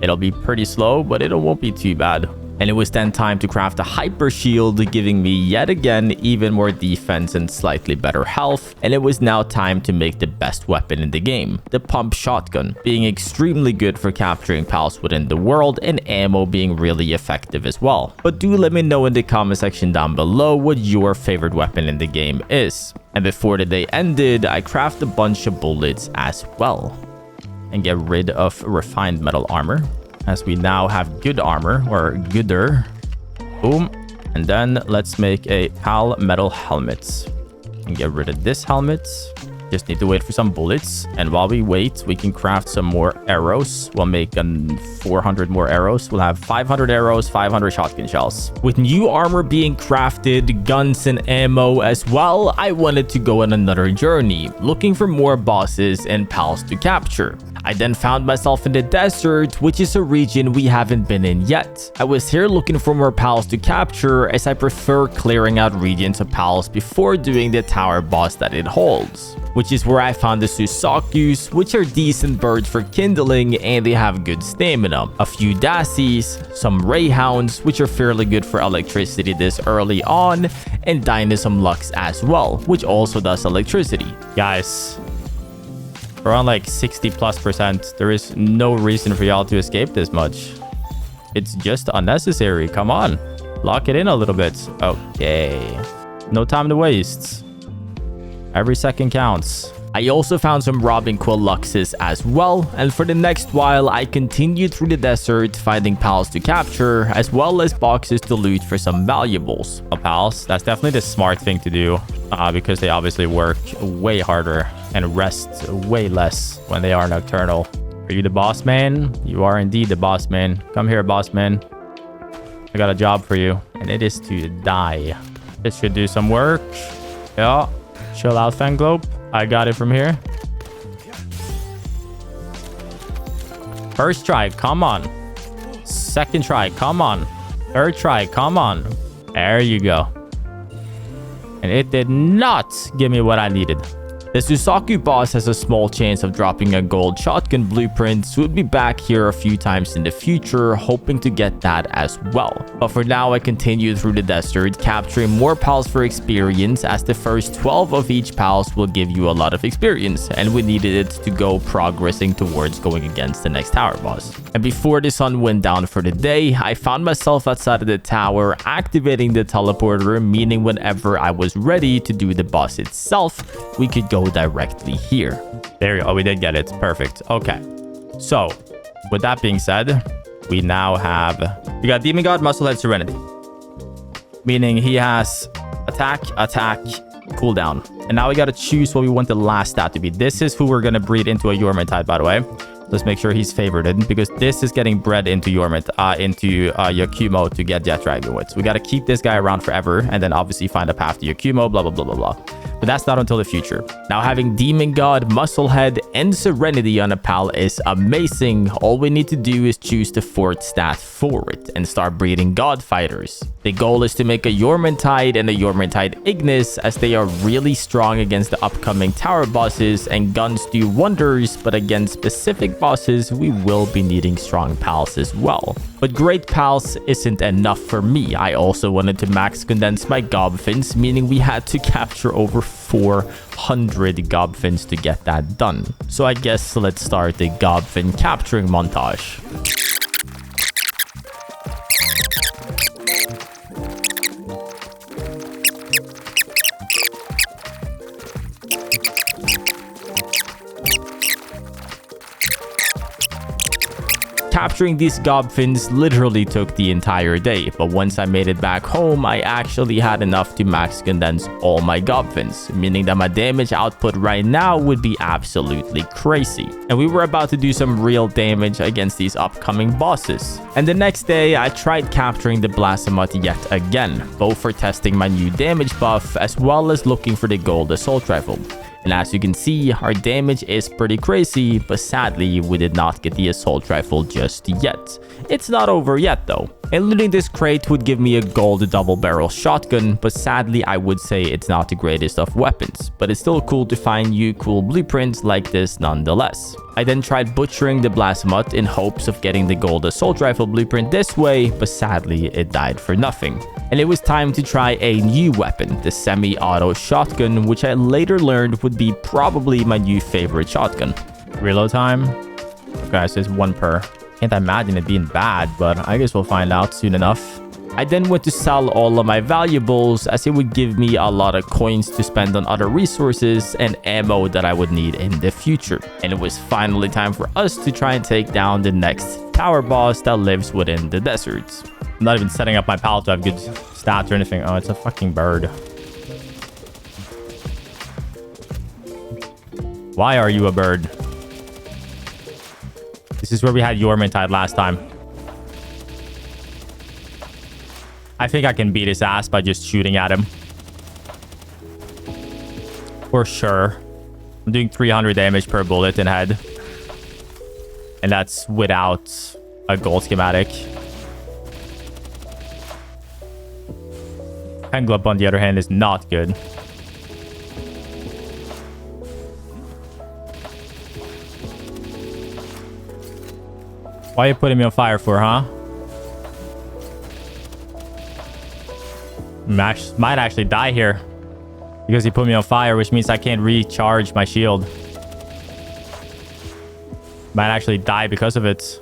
It'll be pretty slow, but it won't be too bad. And it was then time to craft a hyper shield, giving me yet again even more defense and slightly better health. And it was now time to make the best weapon in the game, the pump shotgun, being extremely good for capturing pals within the world, and ammo being really effective as well. But do let me know in the comment section down below what your favorite weapon in the game is. And before the day ended, I crafted a bunch of bullets as well. And get rid of refined metal armor, as we now have good armor, or gooder. Boom. And then let's make a PAL metal helmet. And get rid of this helmet. Just need to wait for some bullets. And while we wait, we can craft some more arrows. We'll make 400 more arrows. We'll have 500 arrows, 500 shotgun shells. With new armor being crafted, guns and ammo as well, I wanted to go on another journey, looking for more bosses and pals to capture. I then found myself in the desert, which is a region we haven't been in yet. I was here looking for more pals to capture, as I prefer clearing out regions of pals before doing the tower boss that it holds. Which is where I found the Susakus, which are decent birds for kindling and they have good stamina. A few Dassies, some Rayhounds, which are fairly good for electricity this early on, and Dinosaur Lux as well, which also does electricity. Guys, we're on like 60+%. There is no reason for y'all to escape this much. It's just unnecessary. Come on. Lock it in a little bit. Okay. No time to waste. Every second counts. I also found some Robin Quill Luxes as well, and for the next while, I continued through the desert finding pals to capture, as well as boxes to loot for some valuables. Well, pals, that's definitely the smart thing to do, because they obviously work way harder and rest way less when they are nocturnal. Are you the boss man? You are indeed the boss man. Come here, boss man. I got a job for you, and it is to die. This should do some work. Yeah. Chill out, Fanglobe. I got it from here. First try, come on. Second try, come on. Third try, come on. There you go. And it did not give me what I needed. The Susaku boss has a small chance of dropping a gold shotgun blueprint, so we'll be back here a few times in the future, hoping to get that as well. But for now, I continue through the desert, capturing more pals for experience, as the first 12 of each pals will give you a lot of experience, and we needed it to go progressing towards going against the next tower boss. And before the sun went down for the day, I found myself outside of the tower, activating the teleporter, meaning whenever I was ready to do the boss itself, we could go directly here. There you go. Oh, we did get it. Perfect. Okay. So, with that being said, we now have... We got Demon God, Musclehead, Serenity. Meaning he has attack, cooldown. And now we got to choose what we want the last stat to be. This is who we're going to breed into a Yormantide, by the way. Let's make sure he's favorited because this is getting bred into Yakumo to get Jet Dragon with. So we got to keep this guy around forever and then obviously find a path to Yakumo, blah, blah, blah, blah, blah. But that's not until the future. Now, having Demon God, Musclehead, and Serenity on a pal is amazing. All we need to do is choose the 4th stat for it and start breeding God Fighters. The goal is to make a Yormantide and a Yormantide Ignis, as they are really strong against the upcoming tower bosses, and guns do wonders, but against specific bosses, we will be needing strong pals as well. But great pals isn't enough for me. I also wanted to max condense my Gobfins, meaning we had to capture over 400 Gobfins to get that done. So I guess let's start the Gobfin capturing montage. Capturing these Gobfins literally took the entire day, but once I made it back home, I actually had enough to max condense all my Gobfins, meaning that my damage output right now would be absolutely crazy. And we were about to do some real damage against these upcoming bosses. And the next day, I tried capturing the Blasamut yet again, both for testing my new damage buff as well as looking for the gold assault rifle. And as you can see, our damage is pretty crazy, but sadly, we did not get the assault rifle just yet. It's not over yet though. And looting this crate would give me a gold double barrel shotgun, but sadly, I would say it's not the greatest of weapons, but it's still cool to find new cool blueprints like this nonetheless. I then tried butchering the Blasamut in hopes of getting the gold assault rifle blueprint this way, but sadly, it died for nothing. And it was time to try a new weapon, the semi-auto shotgun, which I later learned would be probably my new favorite shotgun. Reload time? Okay, so it's 1 per. Can't imagine it being bad, but I guess we'll find out soon enough. I then went to sell all of my valuables, as it would give me a lot of coins to spend on other resources and ammo that I would need in the future. And it was finally time for us to try and take down the next tower boss that lives within the deserts. I'm not even setting up my pal to have good stats or anything. Oh, it's a fucking bird. Why are you a bird? This is where we had Yormantide last time. I think I can beat his ass by just shooting at him. For sure. I'm doing 300 damage per bullet in head. And that's without a gold schematic. Penglop, on the other hand, is not good. Why are you putting me on fire for, huh? Might actually die here because he put me on fire, which means I can't recharge my shield. Might actually die because of it.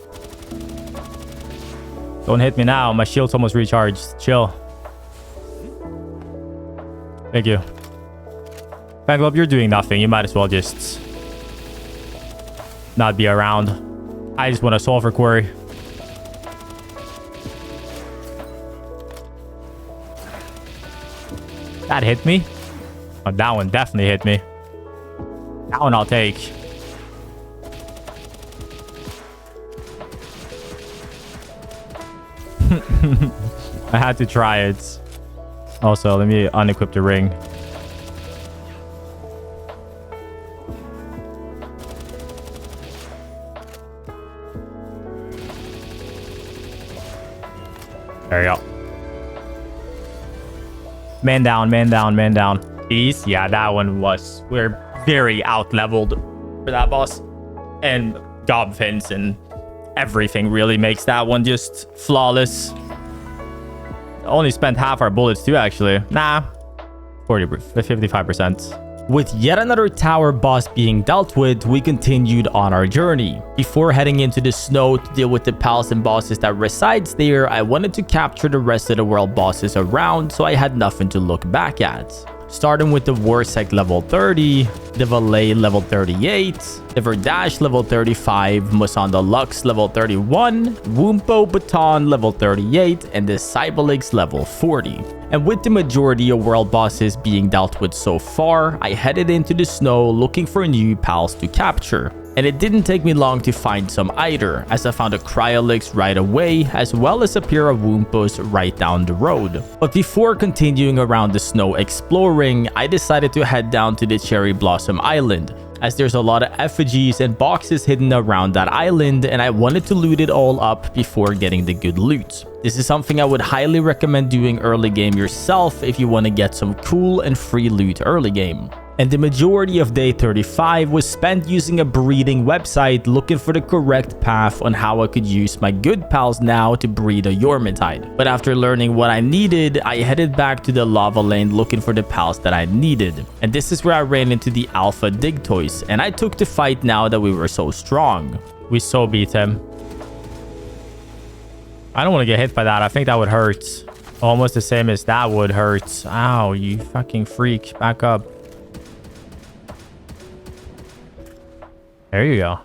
Don't hit me now. My shield's almost recharged. Chill. Thank you. Fanglobe, you're doing nothing. You might as well just not be around. I just want a sulfur quarry. That hit me. Oh, that one definitely hit me. That one I'll take. I had to try it. Also, let me unequip the ring. There you go. Man down, man down, man down. These, yeah, that one was... We're very out-leveled for that boss. And Gobfins and everything really makes that one just flawless. Only spent half our bullets too, actually. Nah. 55%. With yet another tower boss being dealt with, we continued on our journey. Before heading into the snow to deal with the pals and bosses that resides there, I wanted to capture the rest of the world bosses around, so I had nothing to look back at. Starting with the Warsec level 30, the Valet level 38, the Verdash level 35, Musanda Lux level 31, Wumpo Baton level 38, and the Cybalix level 40. And with the majority of world bosses being dealt with so far, I headed into the snow looking for new pals to capture. And it didn't take me long to find some either, as I found a cryolix right away, as well as a pair of Woompos right down the road. But before continuing around the snow exploring, I decided to head down to the Cherry Blossom Island, as there's a lot of effigies and boxes hidden around that island, and I wanted to loot it all up before getting the good loot. This is something I would highly recommend doing early game yourself if you want to get some cool and free loot early game. And the majority of day 35 was spent using a breeding website looking for the correct path on how I could use my good pals now to breed a Yormitide. But after learning what I needed, I headed back to the lava lane looking for the pals that I needed. And this is where I ran into the Alpha Digtoys, and I took the fight now that we were so strong. We so beat him. I don't want to get hit by that. I think that would hurt. Almost the same as that would hurt. Ow, you fucking freak. Back up. There you go.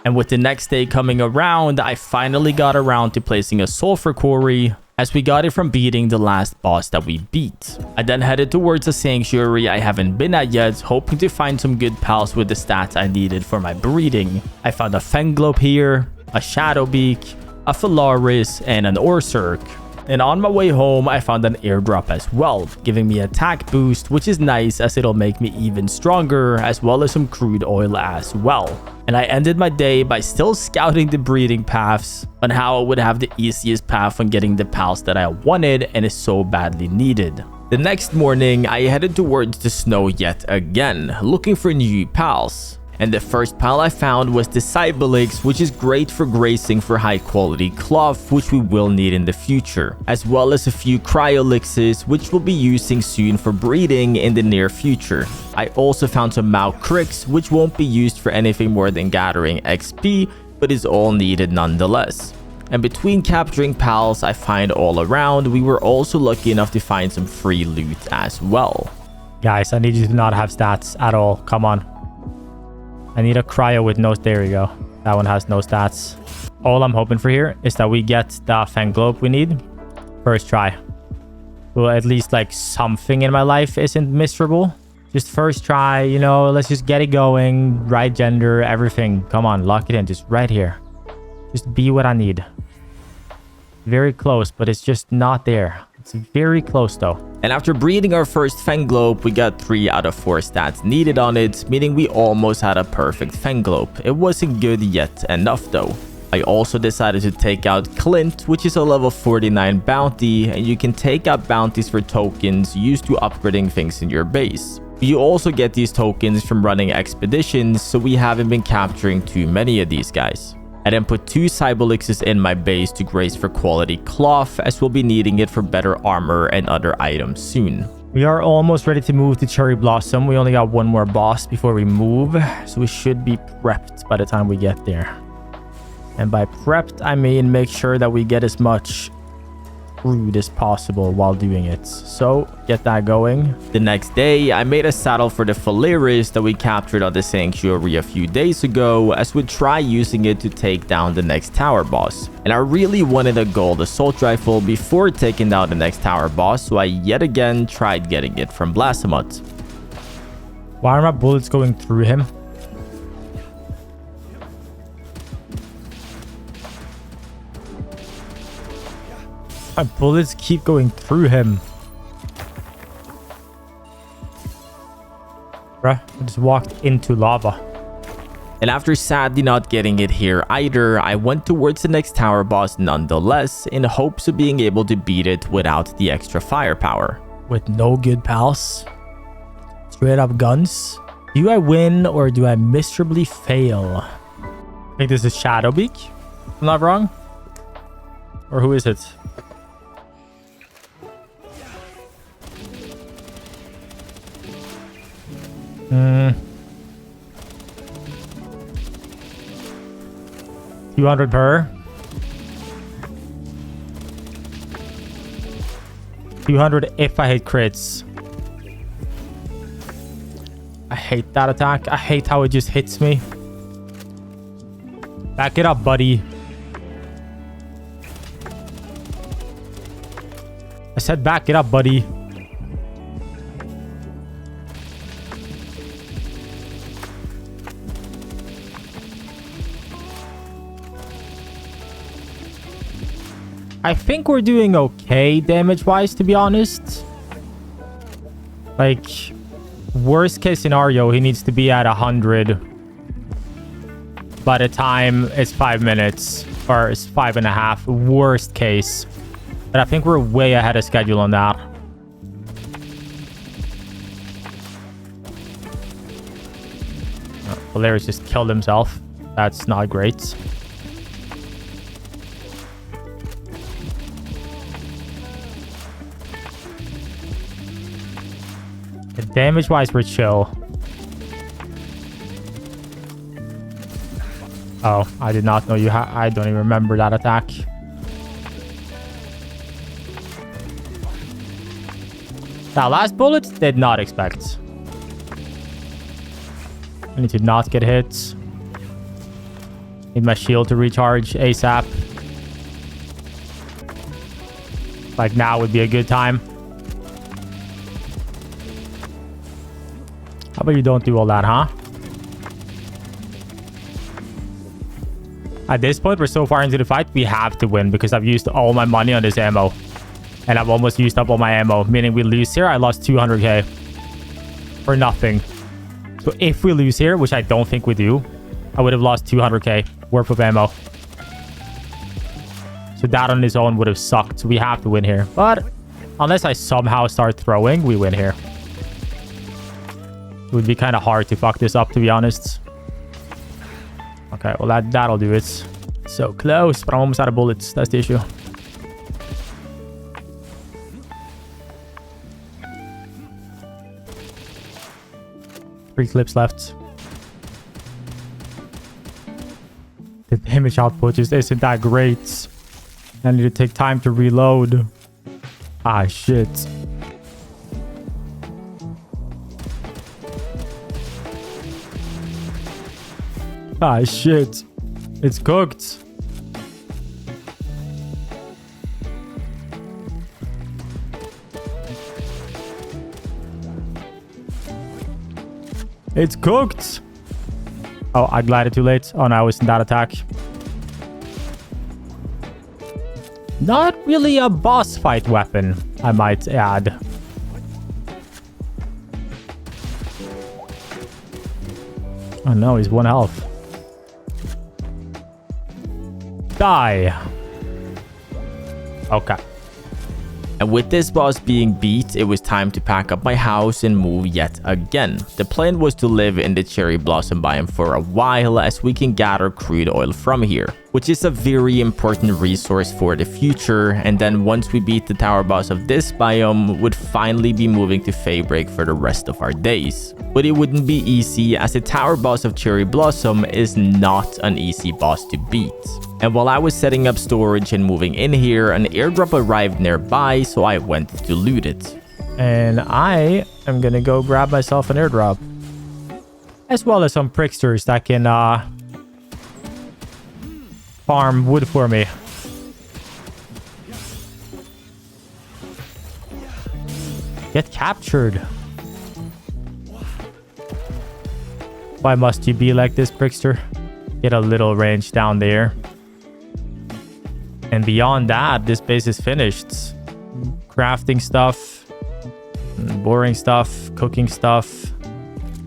And with the next day coming around, I finally got around to placing a sulfur quarry, as we got it from beating the last boss that we beat. I then headed towards a sanctuary I haven't been at yet, hoping to find some good pals with the stats I needed for my breeding. I found a Fenglobe here, a Shadowbeak, a Phalaris, and an Orsurk. And on my way home, I found an airdrop as well, giving me attack boost, which is nice as it'll make me even stronger, as well as some crude oil as well. And I ended my day by still scouting the breeding paths on how I would have the easiest path on getting the pals that I wanted and is so badly needed. The next morning, I headed towards the snow yet again, looking for new pals. And the first pal I found was the Cybelix, which is great for grazing for high quality cloth, which we will need in the future, as well as a few Cryolixes, which we'll be using soon for breeding in the near future. I also found some Mau Cricks, which won't be used for anything more than gathering XP, but is all needed nonetheless. And between capturing pals I find all around, we were also lucky enough to find some free loot as well. Guys, I need you to not have stats at all. Come on. I need a cryo with no... There we go. That one has no stats. All I'm hoping for here is that we get the Fenglobe we need. First try. Well, at least like something in my life isn't miserable. Just first try, you know, let's just get it going. Right gender, everything. Come on, lock it in. Just right here. Just be what I need. Very close, but it's just not there. It's very close though. And after breeding our first Fenglobe, we got 3 out of 4 stats needed on it, meaning we almost had a perfect Fenglobe. It wasn't good yet enough though. I also decided to take out Clint, which is a level 49 bounty, and you can take out bounties for tokens used to upgrading things in your base. You also get these tokens from running expeditions, so we haven't been capturing too many of these guys. I then put 2 Cybelixes in my base to graze for quality cloth, as we'll be needing it for better armor and other items soon. We are almost ready to move to Cherry Blossom. We only got one more boss before we move, so we should be prepped by the time we get there. And by prepped, I mean make sure that we get as much crude as possible while doing it. So get that going. The next day, I made a saddle for the Phalaris that we captured on the sanctuary a few days ago, as we'd try using it to take down the next tower boss. And I really wanted a gold assault rifle before taking down the next tower boss, so I yet again tried getting it from Blasamut. Why are my bullets going through him? My bullets keep going through him. Bruh, I just walked into lava. And after sadly not getting it here either, I went towards the next tower boss nonetheless, in hopes of being able to beat it without the extra firepower. With no good pals. Straight up guns. Do I win or do I miserably fail? I think this is Shadowbeak, if I'm not wrong. Or who is it? Hmm. 200 per. 200 if I hit crits. I hate that attack. I hate how it just hits me. Back it up, buddy. I said back it up, buddy. I think we're doing okay damage-wise, to be honest. Like, worst case scenario, he needs to be at 100 by the time it's 5 minutes, or it's 5.5, worst case. But I think we're way ahead of schedule on that. Valerius just killed himself. That's not great. Damage-wise, we're chill. Oh, I did not know you had... I don't even remember that attack. That last bullet, did not expect. I need to not get hit. Need my shield to recharge ASAP. Like, now would be a good time. How about you don't do all that, huh? At this point, we're so far into the fight, we have to win because I've used all my money on this ammo. And I've almost used up all my ammo, meaning we lose here. I lost 200k for nothing. So if we lose here, which I don't think we do, I would have lost 200k worth of ammo. So that on its own would have sucked. So we have to win here. But unless I somehow start throwing, we win here. It would be kind of hard to fuck this up, to be honest. Okay, well, that'll do it. So close, but I'm almost out of bullets. That's the issue. Three clips left. The damage output just isn't that great. I need to take time to reload. Ah, shit. Ah, shit. It's cooked. It's cooked. Oh, I glided too late. Oh, no, I was in that attack. Not really a boss fight weapon, I might add. Oh, no, he's 1 health. Die. Okay. And with this boss being beat, it was time to pack up my house and move yet again. The plan was to live in the cherry blossom biome for a while as we can gather crude oil from here, which is a very important resource for the future. And then once we beat the tower boss of this biome, would finally be moving to Feybreak for the rest of our days. But it wouldn't be easy as the tower boss of cherry blossom is not an easy boss to beat. And while I was setting up storage and moving in here, an airdrop arrived nearby, so I went to loot it. And I am gonna go grab myself an airdrop. As well as some pricksters that can farm wood for me. Get captured. Why must you be like this, prickster? Get a little range down there. And beyond that, this base is finished. Crafting stuff, boring stuff, cooking stuff.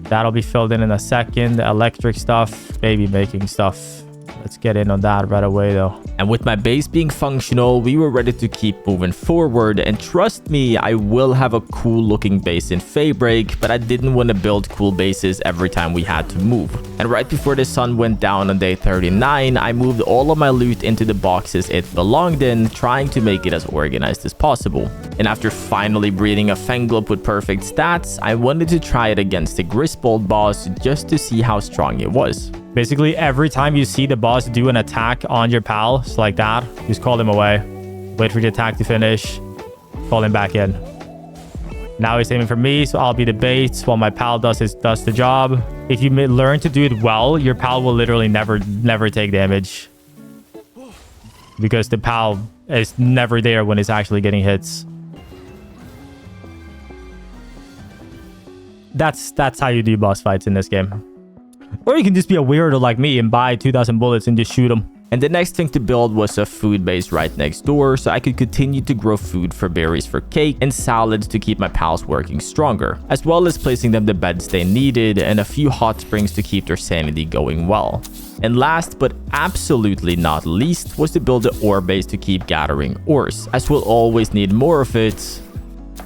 That'll be filled in a second. Electric stuff, baby making stuff. Let's get in on that right away, though. And with my base being functional, we were ready to keep moving forward. And trust me, I will have a cool looking base in Feybreak, but I didn't want to build cool bases every time we had to move. And right before the sun went down on day 39, I moved all of my loot into the boxes it belonged in, trying to make it as organized as possible. And after finally breeding a Fenglob with perfect stats, I wanted to try it against the Grisbold boss just to see how strong it was. Basically, every time you see the boss do an attack on your pal, it's like that, just call him away. Wait for the attack to finish. Call him back in. Now he's aiming for me, so I'll be the bait while my pal does the job. If you learn to do it well, your pal will literally never take damage. Because the pal is never there when it's actually getting hits. That's how you do boss fights in this game. Or you can just be a weirdo like me and buy 2,000 bullets and just shoot them. And the next thing to build was a food base right next door so I could continue to grow food for berries for cake and salads to keep my pals working stronger, as well as placing them the beds they needed and a few hot springs to keep their sanity going well. And last but absolutely not least was to build an ore base to keep gathering ores, as we'll always need more of it.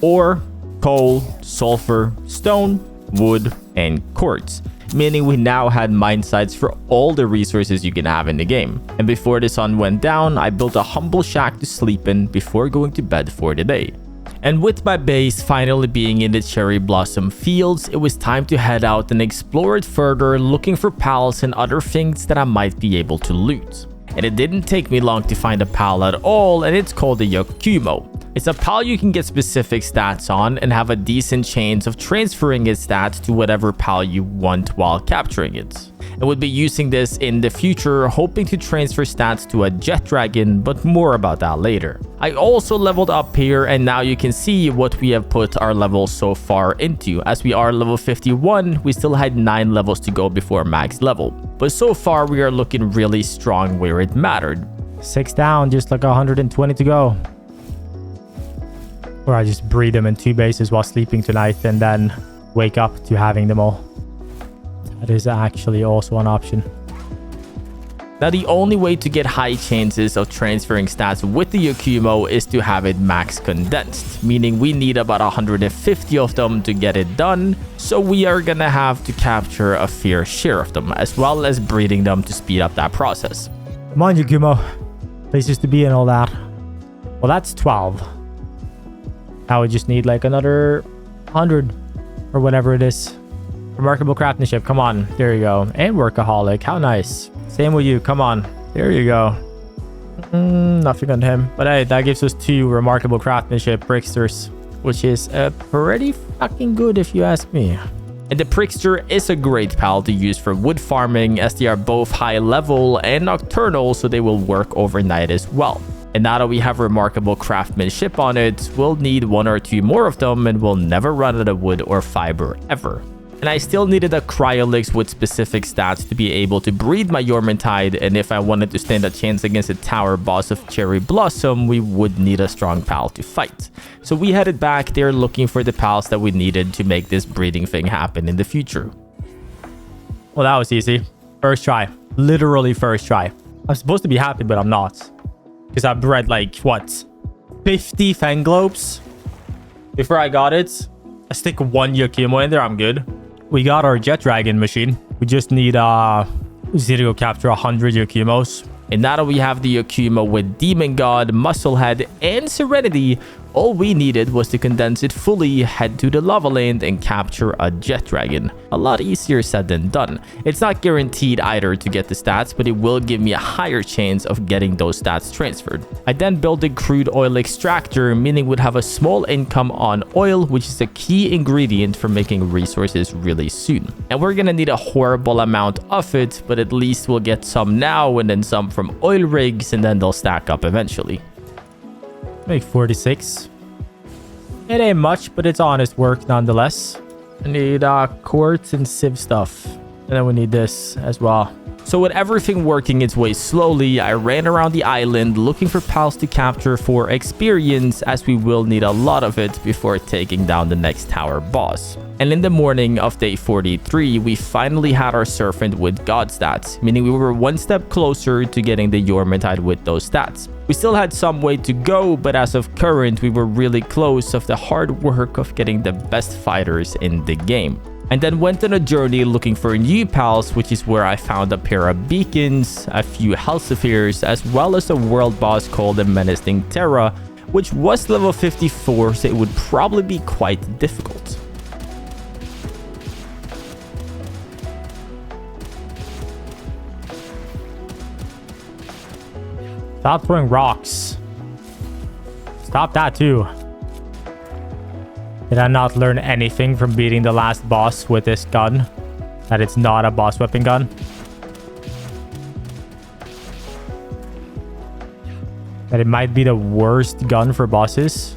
Ore, coal, sulfur, stone, wood, and quartz. Meaning we now had mine sites for all the resources you can have in the game. And before the sun went down, I built a humble shack to sleep in before going to bed for the day. And with my base finally being in the cherry blossom fields, it was time to head out and explore it further, looking for pals and other things that I might be able to loot. And it didn't take me long to find a pal at all, and it's called a Yakumo. It's a pal you can get specific stats on and have a decent chance of transferring its stats to whatever pal you want while capturing it. I would be using this in the future, hoping to transfer stats to a jet dragon, but more about that later. I also leveled up here, and now you can see what we have put our levels so far into. As we are level 51, we still had 9 levels to go before max level. But so far we are looking really strong where it mattered. 6 down, just like 120 to go. Or I just breed them in 2 bases while sleeping tonight and then wake up to having them all. That is actually also an option. Now the only way to get high chances of transferring stats with the Yakumo is to have it max condensed, meaning we need about 150 of them to get it done, so we are gonna have to capture a fair share of them, as well as breeding them to speed up that process. Come on, Yakumo. Places to be and all that. Well, that's 12. Now we just need like another 100 or whatever it is. Remarkable craftsmanship, come on. There you go. And workaholic, how nice. Same with you, come on. There you go. Nothing on him. But hey, that gives us 2 remarkable craftsmanship bricksters, which is pretty fucking good if you ask me. And the Prickster is a great pal to use for wood farming, as they are both high level and nocturnal, so they will work overnight as well. And now that we have remarkable craftsmanship on it, we'll need 1 or 2 more of them, and we'll never run out of wood or fiber ever. And I still needed a Cryolix with specific stats to be able to breed my Yormantide, and if I wanted to stand a chance against a tower boss of Cherry Blossom, we would need a strong pal to fight. So we headed back there looking for the pals that we needed to make this breeding thing happen in the future. Well, that was easy. First try. Literally first try. I'm supposed to be happy, but I'm not. Because I bred like, what? 50 Fanglopes before I got it. I stick 1 Yakumo in there, I'm good. We got our Jet Dragon machine. We just need we just need to go capture 100 Yakumos. And now that we have the Yakumo with Demon God, Musclehead, and Serenity, all we needed was to condense it fully, head to the lava land, and capture a Jet Dragon. A lot easier said than done. It's not guaranteed either to get the stats, but it will give me a higher chance of getting those stats transferred. I then built a crude oil extractor, meaning we'd have a small income on oil, which is a key ingredient for making resources really soon. And we're gonna need a horrible amount of it, but at least we'll get some now and then some from oil rigs, and then they'll stack up eventually. Make 46. It ain't much, but it's honest work nonetheless. I need quartz and sieve stuff. And then we need this as well. So with everything working its way slowly, I ran around the island looking for pals to capture for experience, as we will need a lot of it before taking down the next tower boss. And in the morning of day 43, we finally had our serpent with god stats, meaning we were 1 step closer to getting the Yormantide with those stats. We still had some way to go, but as of current, we were really close of the hard work of getting the best fighters in the game. And then went on a journey looking for new pals, which is where I found a pair of beacons, a few health spheres, as well as a world boss called the Menacing Terra, which was level 54, so it would probably be quite difficult. Stop throwing rocks. Stop that too. Did I not learn anything from beating the last boss with this gun? That it's not a boss weapon gun? That it might be the worst gun for bosses?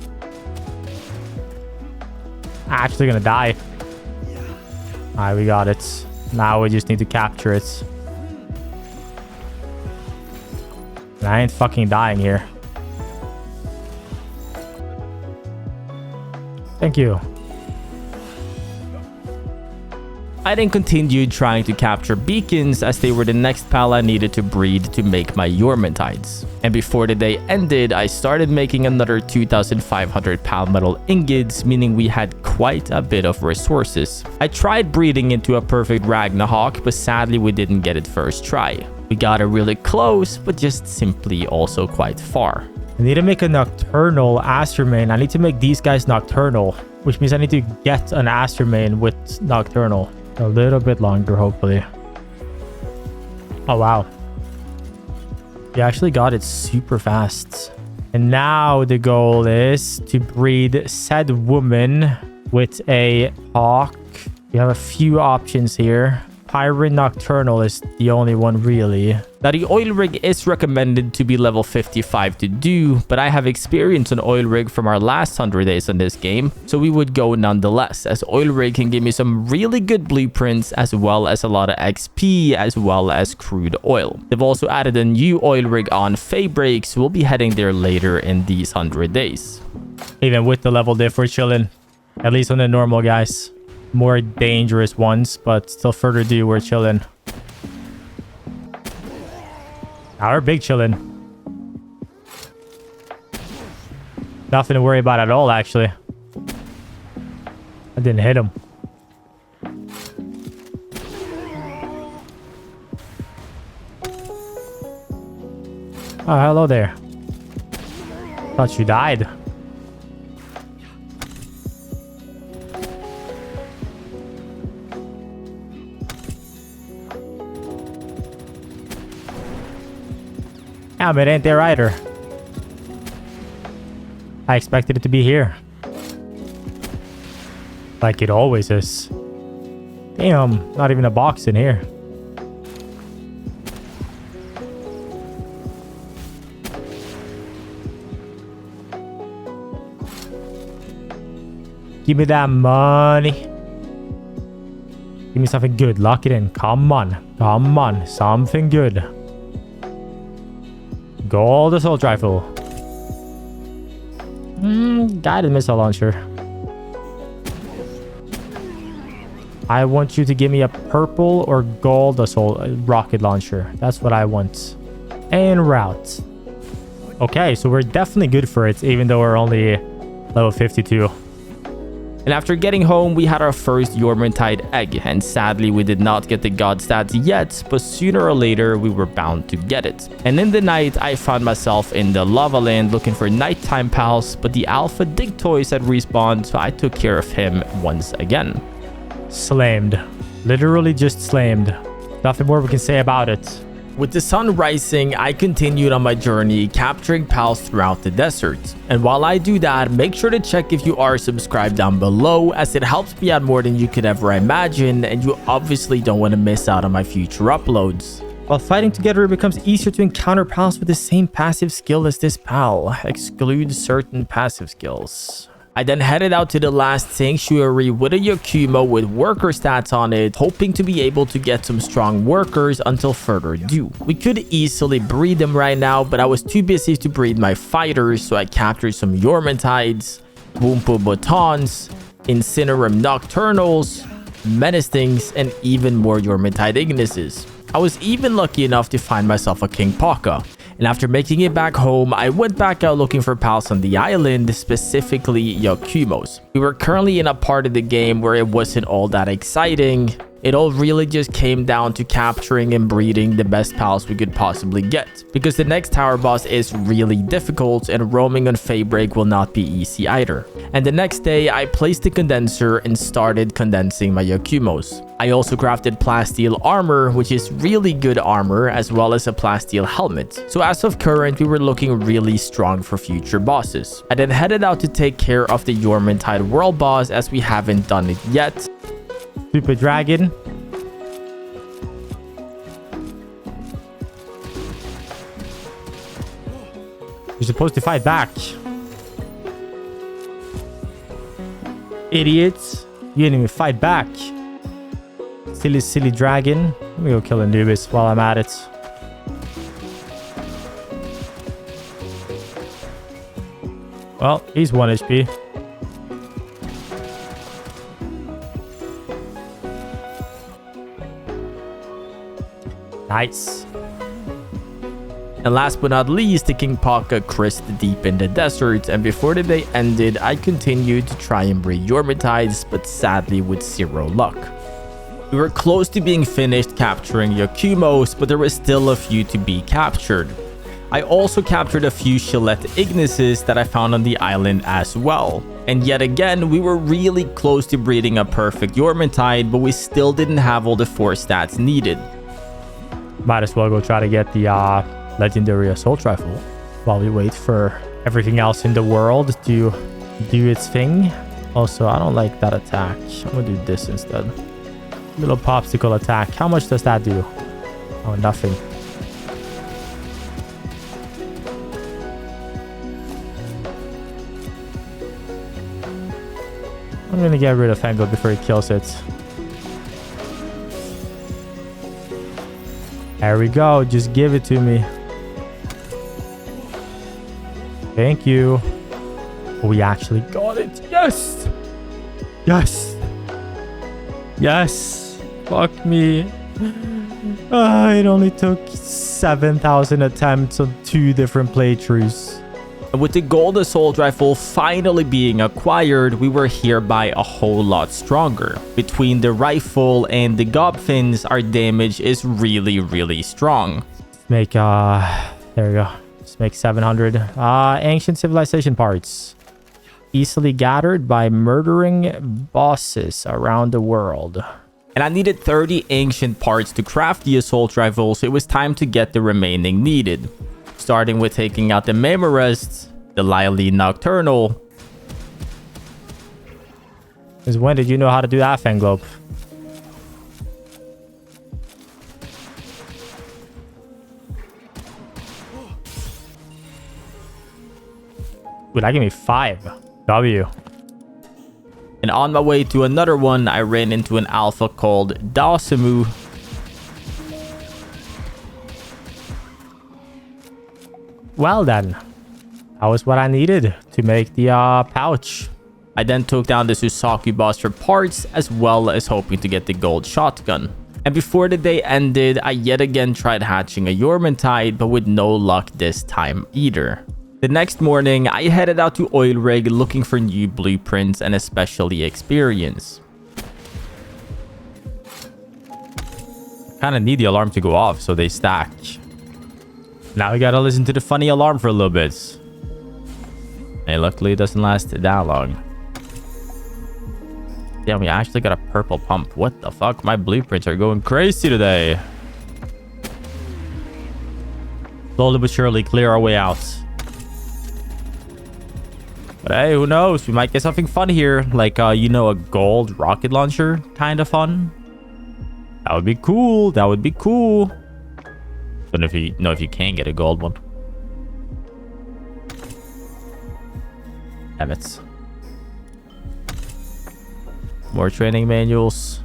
Actually gonna die. Alright, we got it. Now we just need to capture it. I ain't fucking dying here. Thank you. I then continued trying to capture beacons as they were the next pal I needed to breed to make my Yormantides. And before the day ended, I started making another 2,500 palmetal ingots, meaning we had quite a bit of resources. I tried breeding into a perfect Ragnarok, but sadly we didn't get it first try. We got it really close, but just simply also quite far. I need to make a nocturnal Astromane. I need to make these guys nocturnal, which means I need to get an Astromane with nocturnal. A little bit longer, hopefully. Oh, wow. You actually got it super fast. And now the goal is to breed said woman with a hawk. You have a few options here. Pyron Nocturnal is the only one really. Now the oil rig is recommended to be level 55 to do, but I have experience on oil rig from our last 100 days on this game, so we would go nonetheless, as oil rig can give me some really good blueprints as well as a lot of XP as well as crude oil. They've also added a new oil rig on Feybreak, so we'll be heading there later in these 100 days. Even with the level diff, we're chilling. At least on the normal guys. More dangerous ones, but still further ado, we're chilling. Our big chilling. Nothing to worry about at all, actually. I didn't hit him. Oh, hello there. Thought you died. Damn, it ain't there either. I expected it to be here. Like it always is. Damn, not even a box in here. Give me that money. Give me something good. Lock it in. Come on. Come on. Something good. Gold assault rifle. Guided missile launcher. I want you to give me a purple or gold assault rocket launcher. That's what I want. And route. Okay, so we're definitely good for it, even though we're only level 52. And after getting home, we had our first Yormantide egg, and sadly we did not get the god stats yet, but sooner or later we were bound to get it. And in the night, I found myself in the lava land looking for nighttime pals, but the alpha Digtoys had respawned, so I took care of him once again. Slammed. Literally just slammed. Nothing more we can say about it. With the sun rising, I continued on my journey, capturing pals throughout the desert. And while I do that, make sure to check if you are subscribed down below, as it helps me out more than you could ever imagine, and you obviously don't want to miss out on my future uploads. While fighting together, it becomes easier to encounter pals with the same passive skill as this pal. Exclude certain passive skills. I then headed out to the last sanctuary with a Yakumo with worker stats on it, hoping to be able to get some strong workers until further ado. We could easily breed them right now, but I was too busy to breed my fighters, so I captured some Yormantides, Wumpo Batons, Incinerum Nocturnals, Menacings, and even more Yormantide Ignises. I was even lucky enough to find myself a King Paka. And after making it back home, I went back out looking for pals on the island, specifically Yakumos. We were currently in a part of the game where it wasn't all that exciting. It all really just came down to capturing and breeding the best pals we could possibly get, because the next tower boss is really difficult and roaming on Feybreak will not be easy either. And the next day, I placed the condenser and started condensing my Yakumos. I also crafted plasteel armor, which is really good armor, as well as a plasteel helmet. So as of current, we were looking really strong for future bosses. I then headed out to take care of the Yormantide world boss, as we haven't done it yet. Super dragon. You're supposed to fight back. Idiots. You didn't even fight back. Silly dragon. Let me go kill Anubis while I'm at it. Well, he's 1 HP. Nice. And last but not least, the King Paka crisp deep in the desert, and before the day ended, I continued to try and breed Yormitides, but sadly with 0 luck. We were close to being finished capturing Yakumos, but there was still a few to be captured. I also captured a few Shillette Ignises that I found on the island as well. And yet again, we were really close to breeding a perfect Yormitide, but we still didn't have all the 4 stats needed. Might as well go try to get the legendary assault rifle while we wait for everything else in the world to do its thing. Also, I don't like that attack. I'm gonna do this instead. Little popsicle attack. How much does that do? Oh, nothing. I'm gonna get rid of Fango before he kills it. There we go. Just give it to me. Thank you. We actually got it. Yes. Yes. Yes. Fuck me. It only took 7,000 attempts on 2 different playthroughs. With the gold assault rifle finally being acquired, we were hereby a whole lot stronger. Between the rifle and the gobfins, our damage is really strong. Make there we go. Let's make 700 ancient civilization parts, easily gathered by murdering bosses around the world. And I needed 30 ancient parts to craft the assault rifle, so it was time to get the remaining needed. Starting with taking out the Memorest, the Lily Nocturnal. Because when did you know how to do that, Fanglobe? Ooh, that gave me 5 W. And on my way to another one, I ran into an alpha called Dawsamu. Well then, that was what I needed to make the pouch. I then took down the Susaku boss for parts, as well as hoping to get the gold shotgun. And before the day ended, I yet again tried hatching a Yormintide, but with no luck this time either. The next morning, I headed out to Oilrig looking for new blueprints and especially experience. Kind of need the alarm to go off so they stack. Now we gotta listen to the funny alarm for a little bit. Hey, luckily it doesn't last that long. Damn, we actually got a purple pump. What the fuck? My blueprints are going crazy today. Slowly but surely clear our way out. But hey, who knows? We might get something fun here. Like, you know, a gold rocket launcher kind of fun. That would be cool. That would be cool. Don't know if you can get a gold one. Damn it. More training manuals.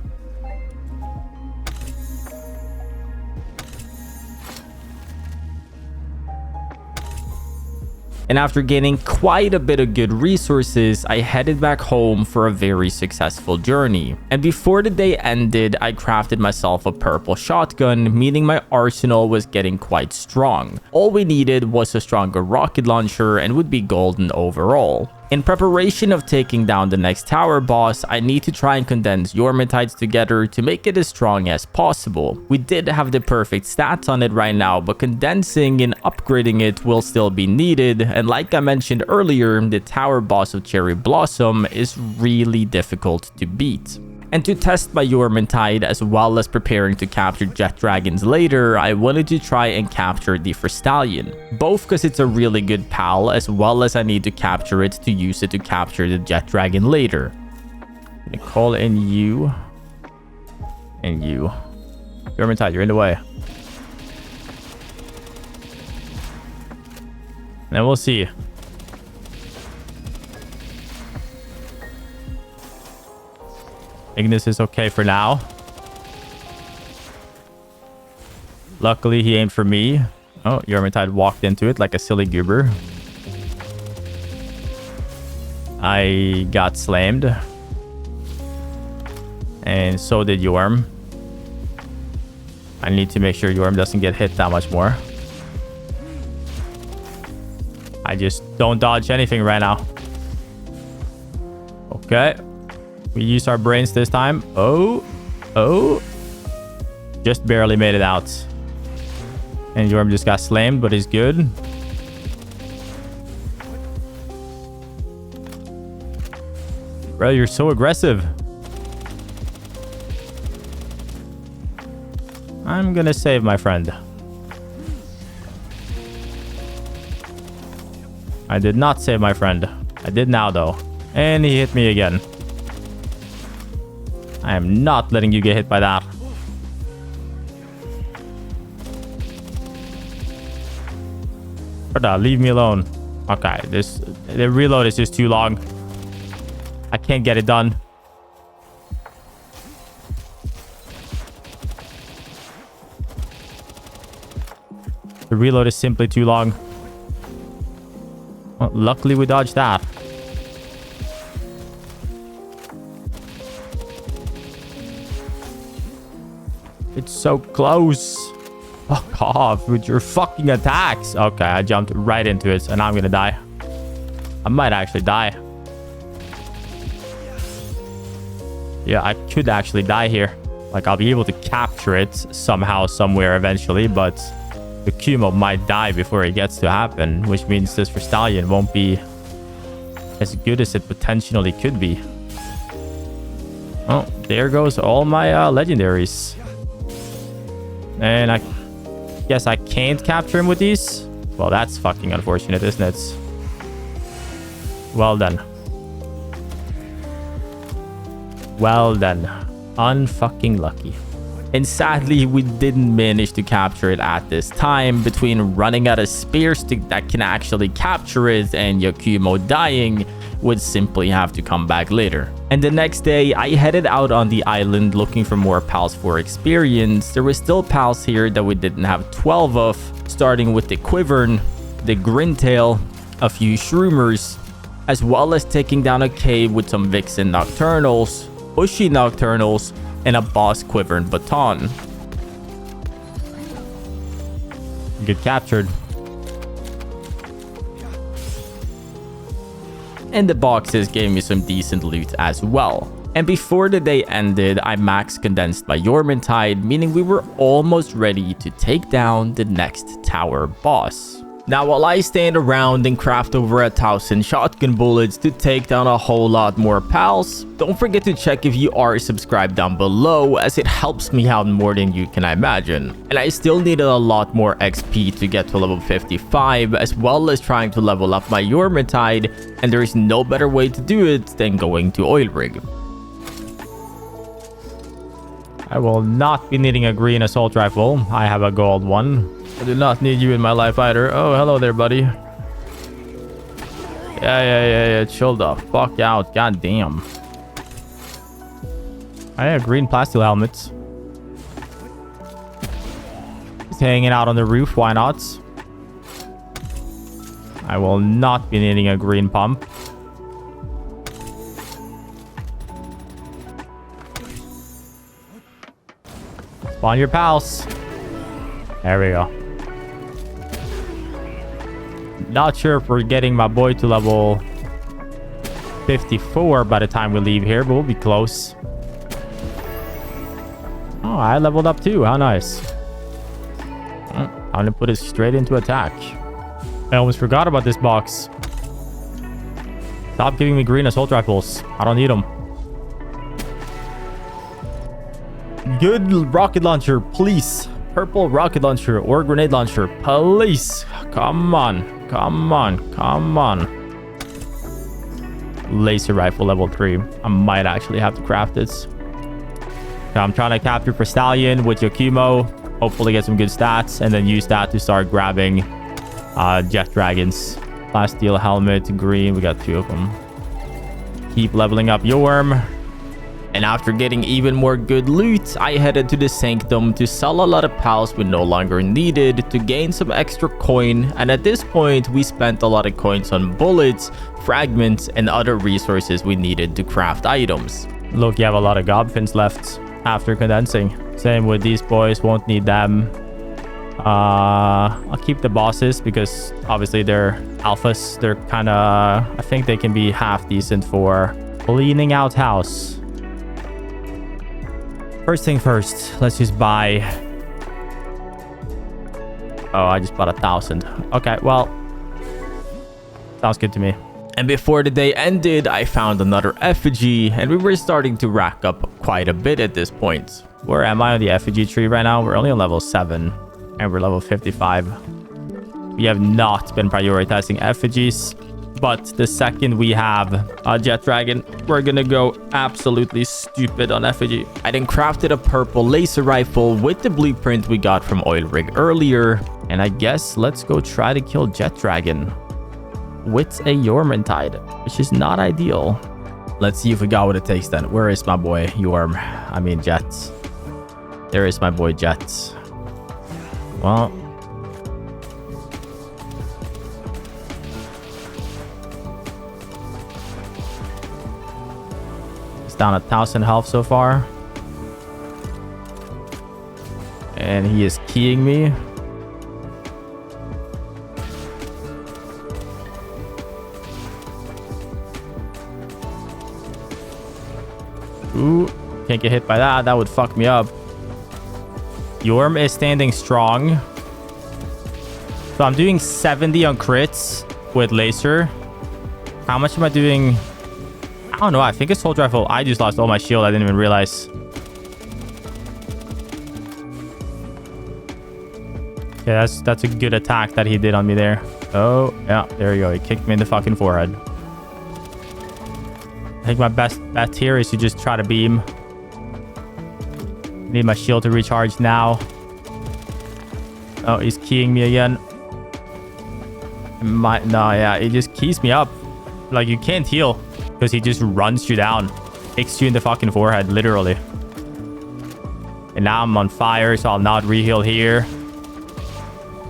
And after gaining quite a bit of good resources, I headed back home for a very successful journey. And before the day ended, I crafted myself a purple shotgun, meaning my arsenal was getting quite strong. All we needed was a stronger rocket launcher and would be golden overall. In preparation of taking down the next tower boss, I need to try and condense Yormitides together to make it as strong as possible. We did have the perfect stats on it right now, but condensing and upgrading it will still be needed, and like I mentioned earlier, the tower boss of Cherry Blossom is really difficult to beat. And to test my Yormintide as well as preparing to capture Jet Dragons later, I wanted to try and capture the Frastallion. Both because it's a really good pal, as well as I need to capture it to use it to capture the Jet Dragon later. I'm gonna call in you. And you. Yormintide, you're in the way. And then we'll see. Ignis is okay for now. Luckily, he aimed for me. Oh, Yormintide walked into it like a silly goober. I got slammed. And so did Yorm. I need to make sure Yorm doesn't get hit that much more. I just don't dodge anything right now. Okay. We use our brains this time. Oh. Just barely made it out. And Yorm just got slammed, but he's good. Bro, you're so aggressive. I'm gonna save my friend. I did not save my friend. I did now, though. And he hit me again. I am not letting you get hit by that. Brother, leave me alone. Okay, the reload is just too long. I can't get it done. The reload is simply too long. Well, luckily we dodged that. It's so close. Fuck off with your fucking attacks. Okay, I jumped right into it, and I'm gonna die. I might actually die. Yeah, I could actually die here. Like, I'll be able to capture it somehow, somewhere, eventually, but the Kumo might die before it gets to happen, which means this for Stallion won't be as good as it potentially could be. Oh, there goes all my legendaries. And I guess I can't capture him with these. Well, that's fucking unfortunate, isn't it? Well done. Well done. Unfucking lucky. And sadly, we didn't manage to capture it at this time. Between running out of spear stick that can actually capture it and Yakumo dying, would simply have to come back later. And the next day, I headed out on the island looking for more pals for experience. There were still pals here that we didn't have 12 of, starting with the Quivern, the Grintail, a few Shroomers, as well as taking down a cave with some Vixen Nocturnals, Ushi Nocturnals, and a boss Quivern Baton. Get captured. And the boxes gave me some decent loot as well. And before the day ended, I max condensed my Yormintide, meaning we were almost ready to take down the next tower boss. Now, while I stand around and craft over 1,000 shotgun bullets to take down a whole lot more pals, don't forget to check if you are subscribed down below, as it helps me out more than you can imagine. And I still needed a lot more XP to get to level 55, as well as trying to level up my Yormintide, and there is no better way to do it than going to oilrig. I will not be needing a green assault rifle. I have a gold one. I do not need you in my life either. Oh, hello there, buddy. Yeah. Chill the fuck out. God damn. I have green plastic helmets. Just hanging out on the roof. Why not? I will not be needing a green pump. Spawn your pals. There we go. Not sure if we're getting my boy to level 54 by the time we leave here, but we'll be close. Oh, I leveled up too. How nice. I'm gonna put it straight into attack. I almost forgot about this box. Stop giving me green assault rifles. I don't need them. Good rocket launcher, please. Purple rocket launcher or grenade launcher, please. Come on. Laser rifle level 3. I might actually have to craft this. Okay, I'm trying to capture for Stallion with Yakumo. Hopefully get some good stats and then use that to start grabbing Jet Dragons. Last steel helmet, green. We got 2 of them. Keep leveling up Yorm. And after getting even more good loot, I headed to the sanctum to sell a lot of pals we no longer needed to gain some extra coin, and at this point we spent a lot of coins on bullets, fragments, and other resources we needed to craft items. Look, you have a lot of gobfins left after condensing. Same with these boys, won't need them. I'll keep the bosses because obviously they're alphas. They're kind of, I think they can be half decent for cleaning out house. First thing first, let's just buy. Oh, I just bought 1,000. Okay, well, sounds good to me. And before the day ended, I found another effigy, and we were starting to rack up quite a bit at this point. Where am I on the effigy tree right now? We're only on level 7, and we're level 55. We have not been prioritizing effigies, but the second we have a jet dragon, we're gonna go absolutely stupid on effigy. I then crafted a purple laser rifle with the blueprint we got from oilrig earlier, and I guess let's go try to kill jet dragon with a Yormantide, which is not ideal. Let's see if we got what it takes then. Where is my boy Jet? There is my boy Jet. Well, he's down 1,000 health so far, and he is keying me. Ooh, can't get hit by that. That would fuck me up. Yorm is standing strong. So I'm doing 70 on crits with laser. How much am I doing? I don't know. I think it's assault rifle. I just lost all my shield. I didn't even realize. Yeah, that's a good attack that he did on me there. Oh, yeah. There you go. He kicked me in the fucking forehead. I think my best bet here is to just try to beam. Need my shield to recharge now. Oh, he's keying me again. He just keys me up. Like, you can't heal because he just runs you down. Kicks you in the fucking forehead, literally. And now I'm on fire, so I'll not re-heal here.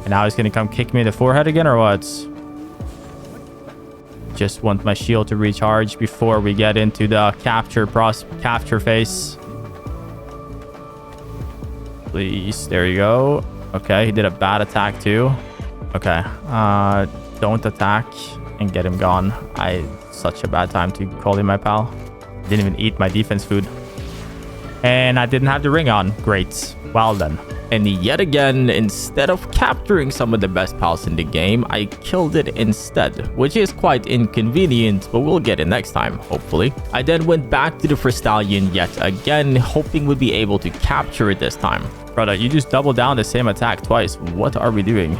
And now he's gonna come kick me in the forehead again, or what? Just want my shield to recharge before we get into the capture phase. Please, there you go. Okay, he did a bad attack too. Okay, don't attack and get him gone. Such a bad time to call him my pal. Didn't even eat my defense food. And I didn't have the ring on. Great. Well done. And yet again, instead of capturing some of the best pals in the game, I killed it instead, which is quite inconvenient, but we'll get it next time, hopefully. I then went back to the Frastallion yet again, hoping we'd be able to capture it this time. Brother, you just doubled down the same attack twice. What are we doing?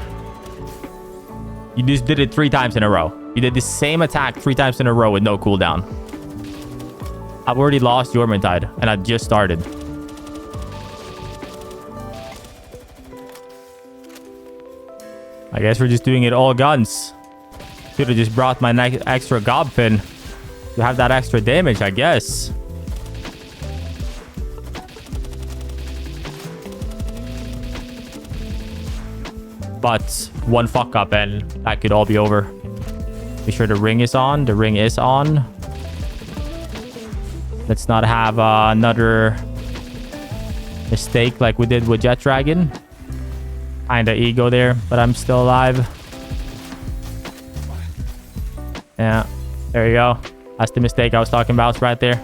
You just did it 3 times in a row. You did the same attack 3 times in a row with no cooldown. I've already lost Yormantide, and I just started. I guess we're just doing it all guns. Should have just brought my extra gobfin to have that extra damage, I guess. But one fuck up and that could all be over. Make sure the ring is on. The ring is on. Let's not have another mistake like we did with Jet Dragon. Kinda ego there, but I'm still alive. Yeah, there you go. That's the mistake I was talking about right there.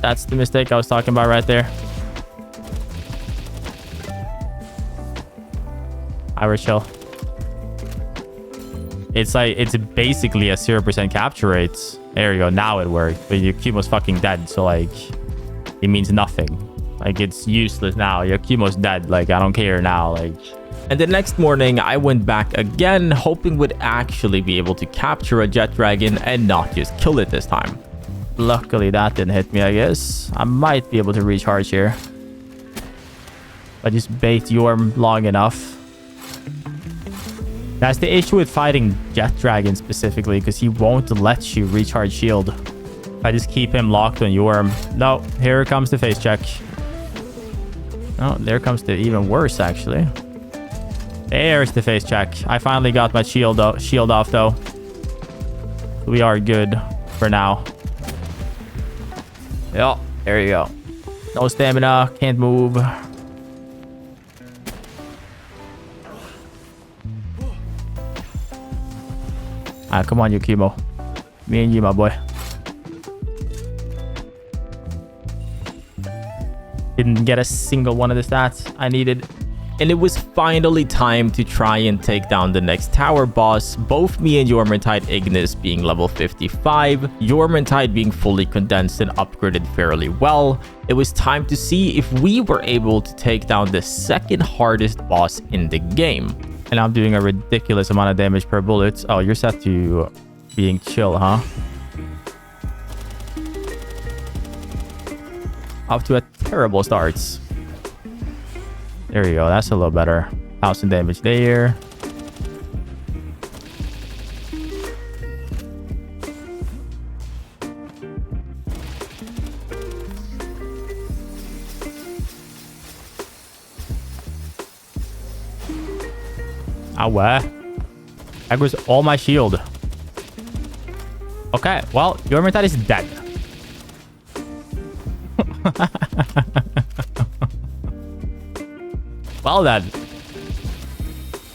That's the mistake I was talking about right there. Irish chill. It's like, it's basically a 0% capture rate. There you go. Now it worked. But your Kumo's fucking dead. So like, it means nothing. Like, it's useless now. Your Kumo's dead. Like, I don't care now. Like, and the next morning, I went back again, hoping we'd actually be able to capture a Jet Dragon and not just kill it this time. Luckily, that didn't hit me, I guess. I might be able to recharge here. But just bait Yorm long enough. That's the issue with fighting Jet Dragon specifically, because he won't let you recharge shield. I just keep him locked on Yorm. No, here comes the face check. Oh, there comes the even worse, actually. There's the face check. I finally got my shield off, though. We are good for now. Yeah, there you go. No stamina. Can't move. Ah, come on, Yukimo. Me and you, my boy. Didn't get a single one of the stats I needed. And it was finally time to try and take down the next tower boss, both me and Yormantide Ignis being level 55, Yormantide being fully condensed and upgraded fairly well. It was time to see if we were able to take down the second hardest boss in the game. And I'm doing a ridiculous amount of damage per bullet. Oh, you're set to being chill, huh? Off to a terrible start. There you go. That's a little better. 1,000 damage there. Ah, where? That was all my shield. Okay, well, Yormantide is dead. Well then,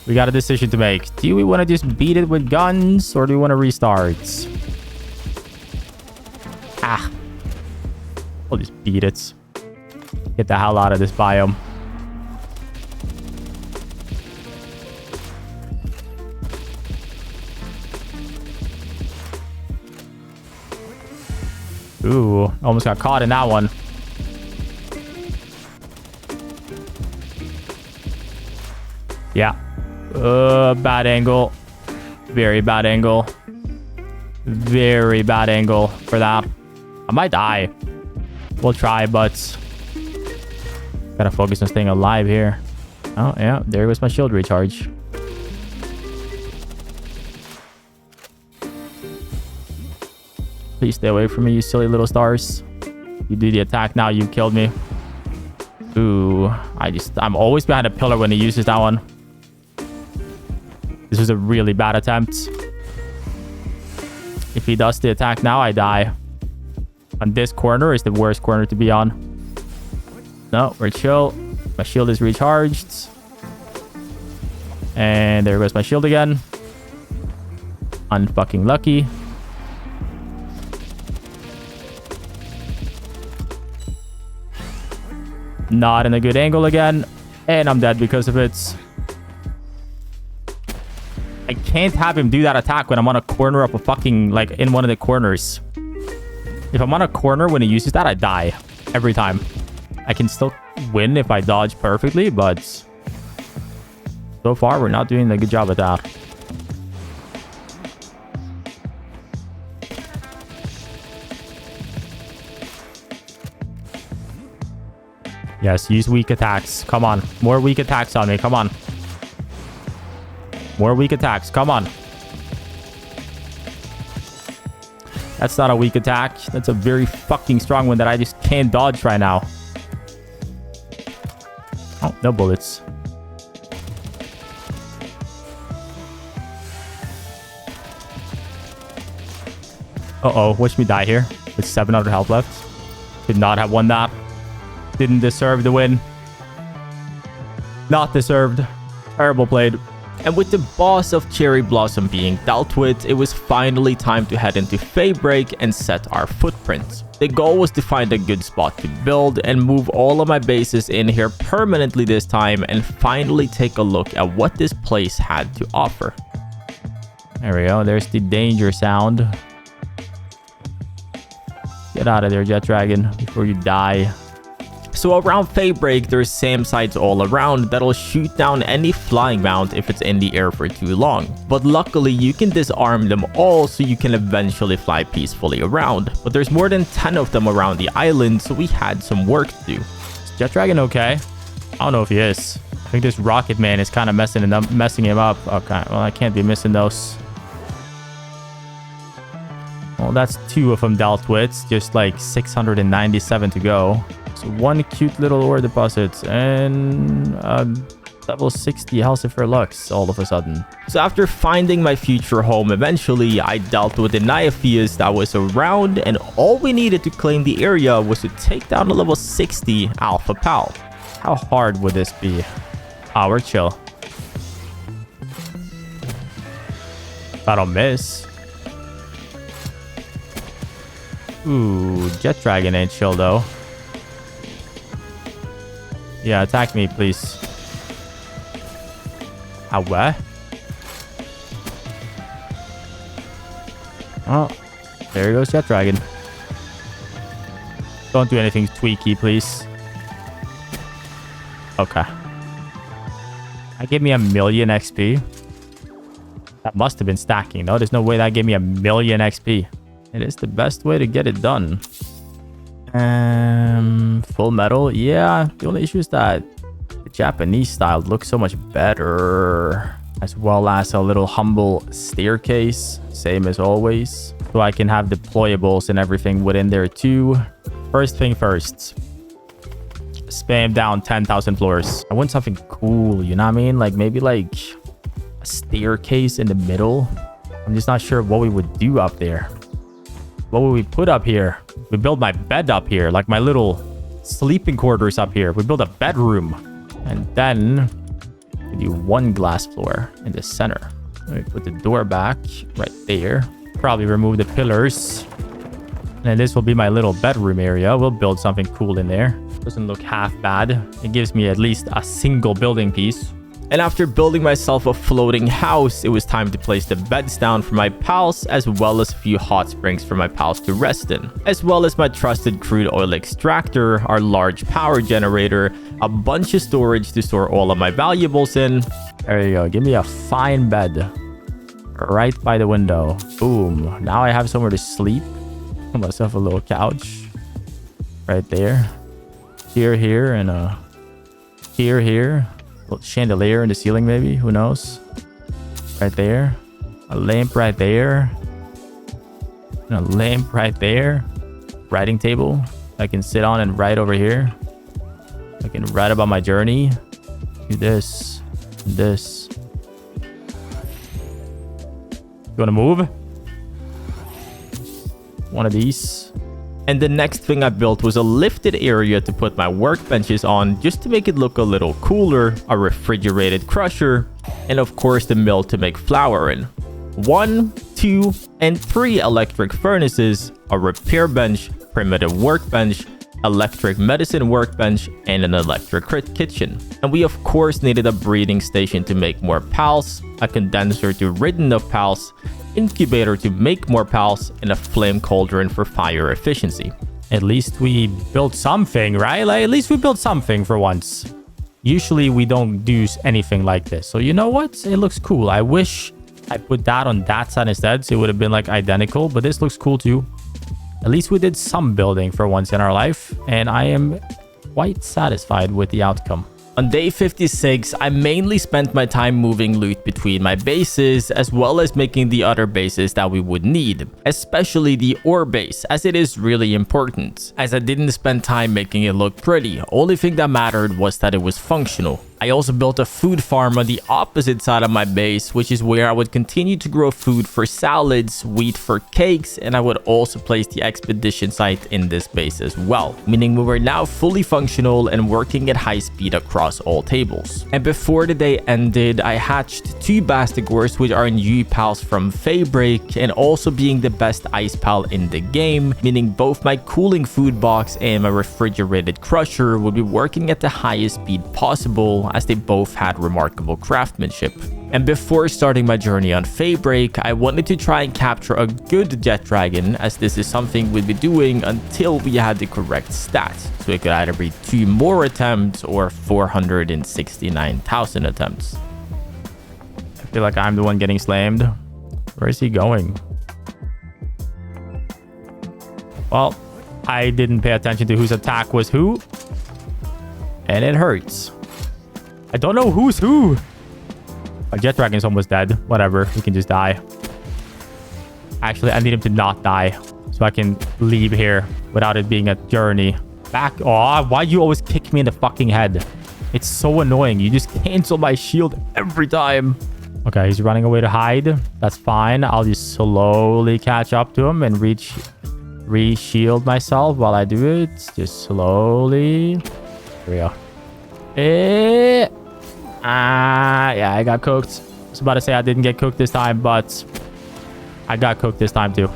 we got a decision to make. Do we want to just beat it with guns, or do we want to restart? Ah, we'll just beat it. Get the hell out of this biome. Ooh, almost got caught in that one. Yeah. Bad angle. Very bad angle. Very bad angle for that. I might die. We'll try, but gotta focus on staying alive here. Oh, yeah. There goes my shield recharge. Please stay away from me, you silly little stars. You do the attack now, you killed me. Ooh, I'm always behind a pillar when he uses that one. This was a really bad attempt. If he does the attack now, I die. And this corner is the worst corner to be on. No, we're chill. My shield is recharged. And there goes my shield again. Unfucking lucky. Not in a good angle again. And I'm dead because of it. I can't have him do that attack when I'm on a corner of a fucking, like, in one of the corners. If I'm on a corner when he uses that, I die. Every time. I can still win if I dodge perfectly, but so far, we're not doing a good job at that. Yes, use weak attacks. Come on. More weak attacks on me. Come on. More weak attacks. Come on. That's not a weak attack. That's a very fucking strong one that I just can't dodge right now. Oh, no bullets. Uh-oh. Watch me die here. With 700 health left. Could not have won that. Didn't deserve the win. Not deserved. Terrible played. And with the boss of Cherry Blossom being dealt with, it was finally time to head into Feybreak and set our footprints. The goal was to find a good spot to build and move all of my bases in here permanently this time and finally take a look at what this place had to offer. There we go. There's the danger sound. Get out of there, Jet Dragon, before you die. So around Feybreak, there's SAM sites all around that'll shoot down any flying mount if it's in the air for too long. But luckily, you can disarm them all so you can eventually fly peacefully around. But there's more than 10 of them around the island, so we had some work to do. Is Jet Dragon okay? I don't know if he is. I think this Rocket Man is kind of messing him up. Okay, well, I can't be missing those. Well, that's 2 of them dealt with. Just like 697 to go. So 1 cute little ore deposit and level 60 Halcifer Lux all of a sudden. So after finding my future home, eventually I dealt with the Naiaphius that was around, and all we needed to claim the area was to take down a level 60 Alpha Pal. How hard would this be? Ah, we're chill. I don't miss. Ooh, Jet Dragon ain't chill though. Yeah, attack me, please. Ah, what? Oh, there goes Jet Dragon. Don't do anything tweaky, please. Okay. That gave me 1,000,000 XP. That must have been stacking, though. There's no way that gave me 1,000,000 XP. It is the best way to get it done. Full metal. Yeah, the only issue is that the Japanese style looks so much better. As well as a little humble staircase. Same as always. So I can have deployables and everything within there too. First thing first. Spam down 10,000 floors. I want something cool, you know what I mean? Like maybe like a staircase in the middle. I'm just not sure what we would do up there. What would we put up here? We build my bed up here, like my little sleeping quarters up here. We build a bedroom. And then we do 1 glass floor in the center. We put the door back right there. Probably remove the pillars. And this will be my little bedroom area. We'll build something cool in there. Doesn't look half bad. It gives me at least a single building piece. And after building myself a floating house, it was time to place the beds down for my pals, as well as a few hot springs for my pals to rest in, as well as my trusted crude oil extractor, our large power generator, a bunch of storage to store all of my valuables in. There you go. Give me a fine bed right by the window. Boom. Now I have somewhere to sleep. Put myself a little couch right there. Here, and here. A chandelier in the ceiling, maybe. Who knows? Right there. A lamp right there. And a lamp right there. Writing table I can sit on and write over here. I can write about my journey. Do this. This. You want to move? One of these. And the next thing I built was a lifted area to put my workbenches on, just to make it look a little cooler, a refrigerated crusher, and of course the mill to make flour in. 1, 2, and 3 electric furnaces, a repair bench, primitive workbench, electric medicine workbench, and an electric kitchen. And we of course needed a breeding station to make more pals, a condenser to rid enough pals, incubator to make more pals, and a flame cauldron for fire efficiency. At least we built something, right? Like, at least we built something for once. Usually we don't do anything like this. So you know what? It looks cool. I wish I put that on that side instead, so it would have been like identical, but this looks cool too. At least we did some building for once in our life, and I am quite satisfied with the outcome. On day 56, I mainly spent my time moving loot between my bases, as well as making the other bases that we would need, especially the ore base, as it is really important, as I didn't spend time making it look pretty. Only thing that mattered was that it was functional. I also built a food farm on the opposite side of my base, which is where I would continue to grow food for salads, wheat for cakes, and I would also place the expedition site in this base as well, meaning we were now fully functional and working at high speed across all tables. And before the day ended, I hatched 2 Bastigors, which are new pals from Feybreak, and also being the best ice pal in the game, meaning both my cooling food box and my refrigerated crusher would be working at the highest speed possible, as they both had remarkable craftsmanship. And before starting my journey on Feybreak, I wanted to try and capture a good Jet Dragon, as this is something we'd be doing until we had the correct stats. So it could either be 2 more attempts or 469,000 attempts. I feel like I'm the one getting slammed. Where is he going? Well, I didn't pay attention to whose attack was who, and it hurts. I don't know who's who. My Jet Dragon's almost dead. Whatever. He can just die. Actually, I need him to not die so I can leave here without it being a journey. Back. Oh, why you always kick me in the fucking head? It's so annoying. You just cancel my shield every time. Okay, he's running away to hide. That's fine. I'll just slowly catch up to him and re-shield myself while I do it. Just slowly. Here we go. Yeah, I got cooked. I was about to say I didn't get cooked this time, but I got cooked this time too.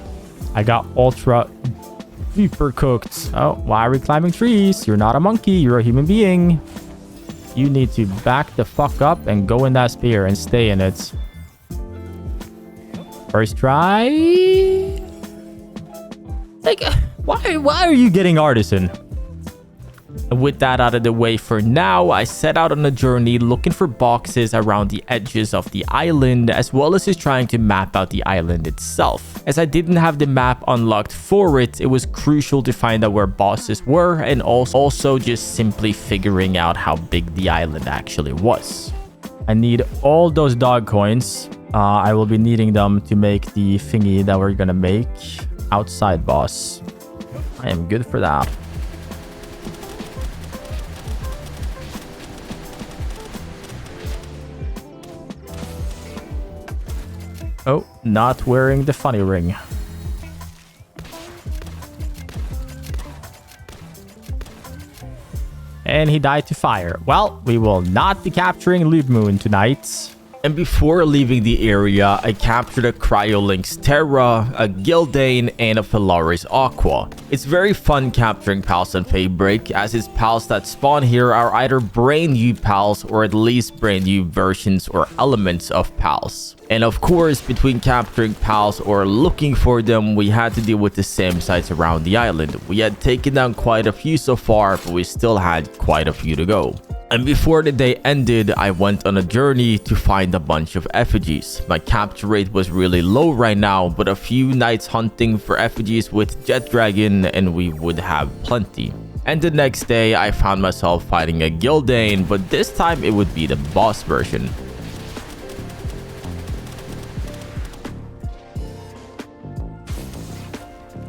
I got ultra super cooked. Oh, why are we climbing trees? You're not a monkey. You're a human being. You need to back the fuck up and go in that spear and stay in it. First try. Like, why are you getting artisan? With that out of the way for now, I set out on a journey looking for boxes around the edges of the island, as well as just trying to map out the island itself. As I didn't have the map unlocked for it, it was crucial to find out where bosses were, and also just simply figuring out how big the island actually was. I need all those dog coins. I will be needing them to make the thingy that we're gonna make. Outside boss. I am good for that. Oh, not wearing the funny ring. And he died to fire. Well, we will not be capturing Loop Moon tonight. And before leaving the area, I captured a Cryolynx Terra, a Gildane, and a Polaris Aqua. It's very fun capturing pals on Feybreak, as its pals that spawn here are either brand new pals or at least brand new versions or elements of pals. And of course, between capturing pals or looking for them, we had to deal with the same sites around the island. We had taken down quite a few so far, but we still had quite a few to go. And before the day ended, I went on a journey to find a bunch of effigies. My capture rate was really low right now, but a few nights hunting for effigies with Jet Dragon and we would have plenty. And the next day, I found myself fighting a Gildane, but this time it would be the boss version.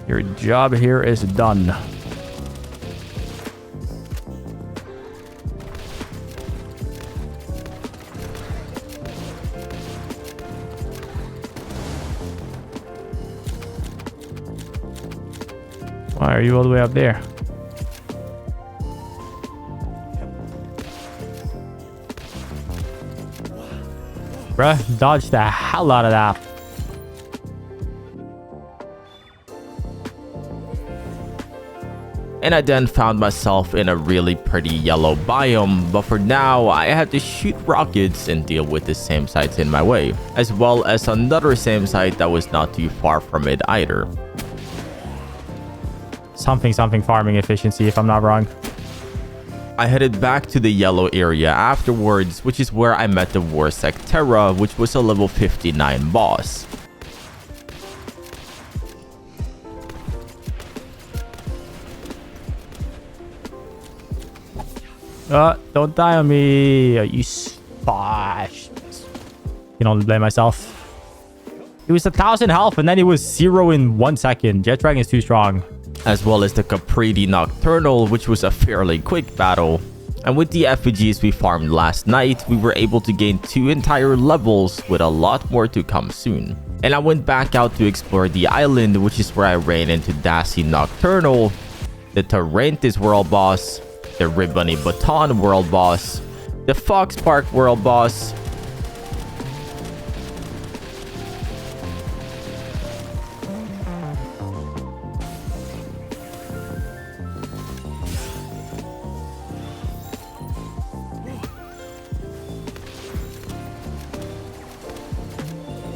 Your job here is done. Why are you all the way up there? Bruh, dodge the hell out of that. And I then found myself in a really pretty yellow biome, but for now I had to shoot rockets and deal with the same sites in my way, as well as another same site that was not too far from it either. Something farming efficiency, if I'm not wrong. I headed back to the yellow area afterwards, which is where I met the Warsec Terra, which was a level 59 boss. Don't die on me, you spash. You don't blame myself. It was 1,000 health and then it was 0 in 1 second. Jet Dragon is too strong. As well as the Capriti Nocturnal, which was a fairly quick battle. And with the effigies we farmed last night, we were able to gain 2 entire levels with a lot more to come soon. And I went back out to explore the island, which is where I ran into Dassy Nocturnal, the Torrentis world boss, the Ribbony Baton world boss, the Fox Park world boss,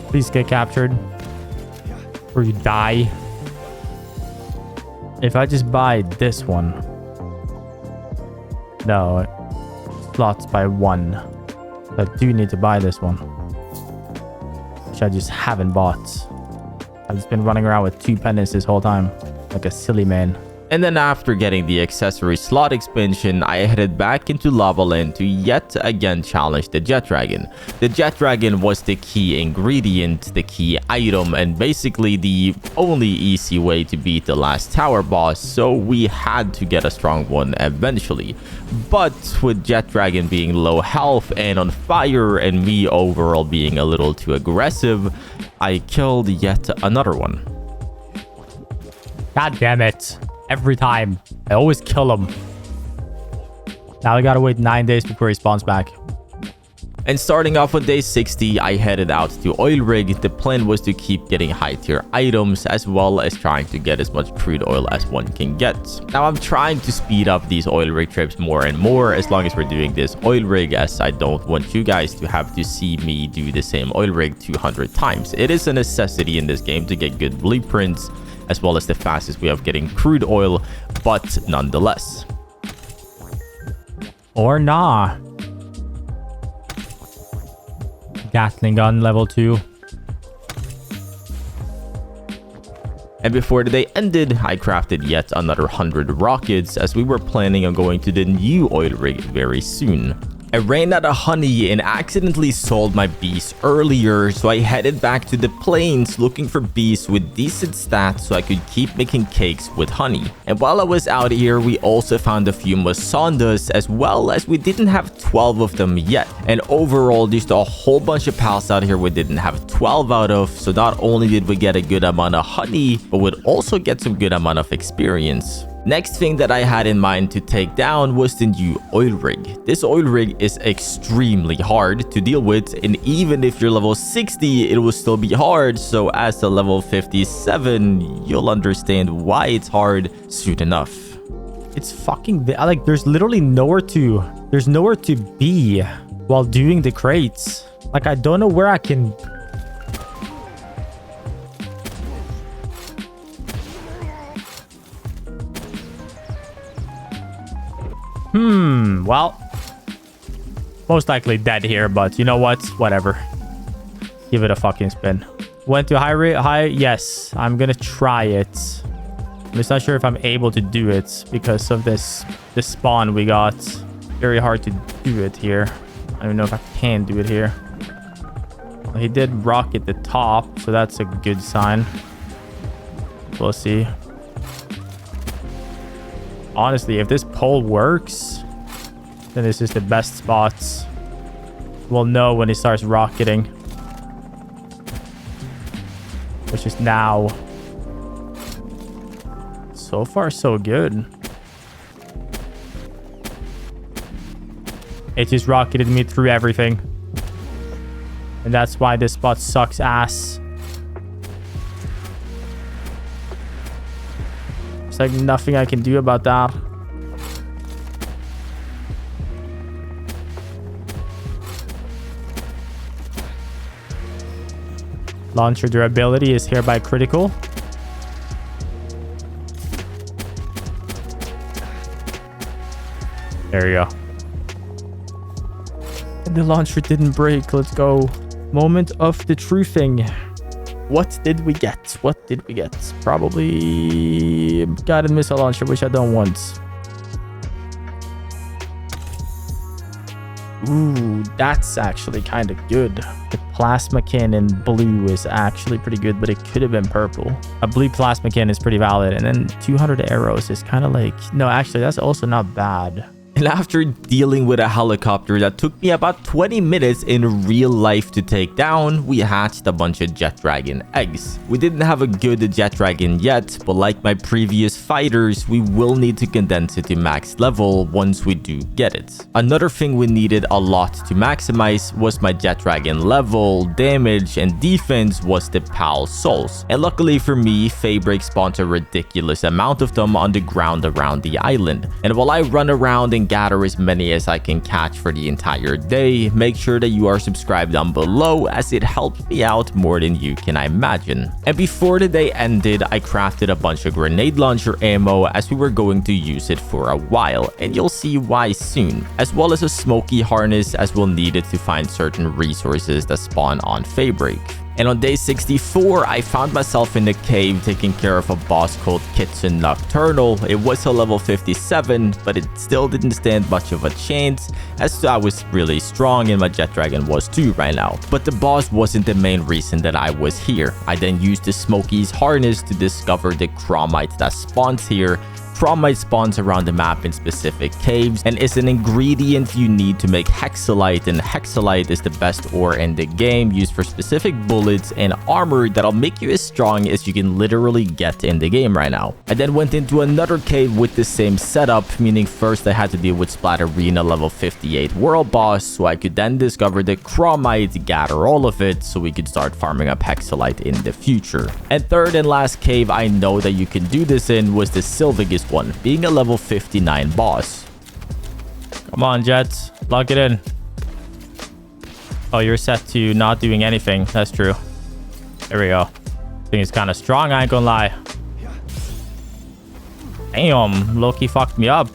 please get captured or you die. If I just buy this one, no, slots by 1. I do need to buy this one, which I just haven't bought. I've just been running around with 2 pendants this whole time like a silly man. And then after getting the accessory slot expansion, I headed back into Lava Land to yet again challenge the Jet Dragon. The Jet Dragon was the key ingredient, the key item, and basically the only easy way to beat the last tower boss, so we had to get a strong one eventually. But with Jet Dragon being low health and on fire and me overall being a little too aggressive, I killed yet another one. God damn it. Every time. I always kill him. Now I gotta wait 9 days before he spawns back. And starting off with day 60, I headed out to oilrig. The plan was to keep getting high tier items as well as trying to get as much crude oil as one can get. Now I'm trying to speed up these oilrig trips more and more as long as we're doing this oilrig, as I don't want you guys to have to see me do the same oilrig 200 times. It is a necessity in this game to get good blueprints as well as the fastest way of getting crude oil, but nonetheless. Or nah. Gatling gun level 2. And before the day ended, I crafted yet another 100 rockets as we were planning on going to the new oil rig very soon. I ran out of honey and accidentally sold my bees earlier, so I headed back to the plains looking for bees with decent stats so I could keep making cakes with honey. And while I was out here, we also found a few Mosandas, as well as we didn't have 12 of them yet. And overall, just a whole bunch of pals out here we didn't have 12 out of, so not only did we get a good amount of honey, but would also get some good amount of experience. Next thing that I had in mind to take down was the new oil rig. This oil rig is extremely hard to deal with, and even if you're level 60, it will still be hard. So as a level 57, you'll understand why it's hard soon enough. It's fucking like there's literally nowhere to be while doing the crates. Like I don't know where I can. Well, most likely dead here, but you know what? Whatever. Give it a fucking spin. Went to high. Yes, I'm gonna try it. I'm just not sure if I'm able to do it because of this spawn we got. Very hard to do it here. I don't even know if I can do it here. Well, he did rock at the top, so that's a good sign. We'll see. Honestly, if this pole works, then this is the best spots. We'll know when he starts rocketing. Which is now. So far, so good. It just rocketed me through everything. And that's why this spot sucks ass. There's like nothing I can do about that. Launcher durability is hereby critical. There you go. And the launcher didn't break. Let's go. Moment of the truthing. What did we get? What did we get? Probably guided missile launcher, which I don't want. Ooh, that's actually kind of good. The plasma cannon blue is actually pretty good, but it could have been purple. A blue plasma cannon is pretty valid. And then 200 arrows is kind of like... No, actually, that's also not bad. And after dealing with a helicopter that took me about 20 minutes in real life to take down, we hatched a bunch of jet dragon eggs. We didn't have a good jet dragon yet, but like my previous fighters, we will need to condense it to max level once we do get it. Another thing we needed a lot to maximize was my jet dragon level, damage, and defense was the PAL souls. And luckily for me, Feybreak spawned a ridiculous amount of them on the ground around the island. And while I run around and gather as many as I can catch for the entire day, make sure that you are subscribed down below as it helps me out more than you can imagine. And before the day ended, I crafted a bunch of grenade launcher ammo as we were going to use it for a while, and you'll see why soon, as well as a smoky harness as we'll need it to find certain resources that spawn on Feybreak. And on day 64, I found myself in the cave taking care of a boss called Kitchen Nocturnal. It was a level 57, but it still didn't stand much of a chance, as I was really strong and my jet dragon was too right now. But the boss wasn't the main reason that I was here. I then used the Smokey's harness to discover the chromite that spawns here. Chromite spawns around the map in specific caves and is an ingredient you need to make hexalite, and hexalite is the best ore in the game, used for specific bullets and armor that'll make you as strong as you can literally get in the game right now. I then went into another cave with the same setup, meaning first I had to deal with Splatterina level 58 world boss, so I could then discover the chromite, gather all of it, so we could start farming up hexalite in the future. And third and last cave I know that you can do this in was the Sylvagus one, being a level 59 boss. Come on, Jets. Lock it in. Oh, you're set to not doing anything. That's true. There we go. Thing is kind of strong, I ain't gonna lie. Damn, Loki fucked me up.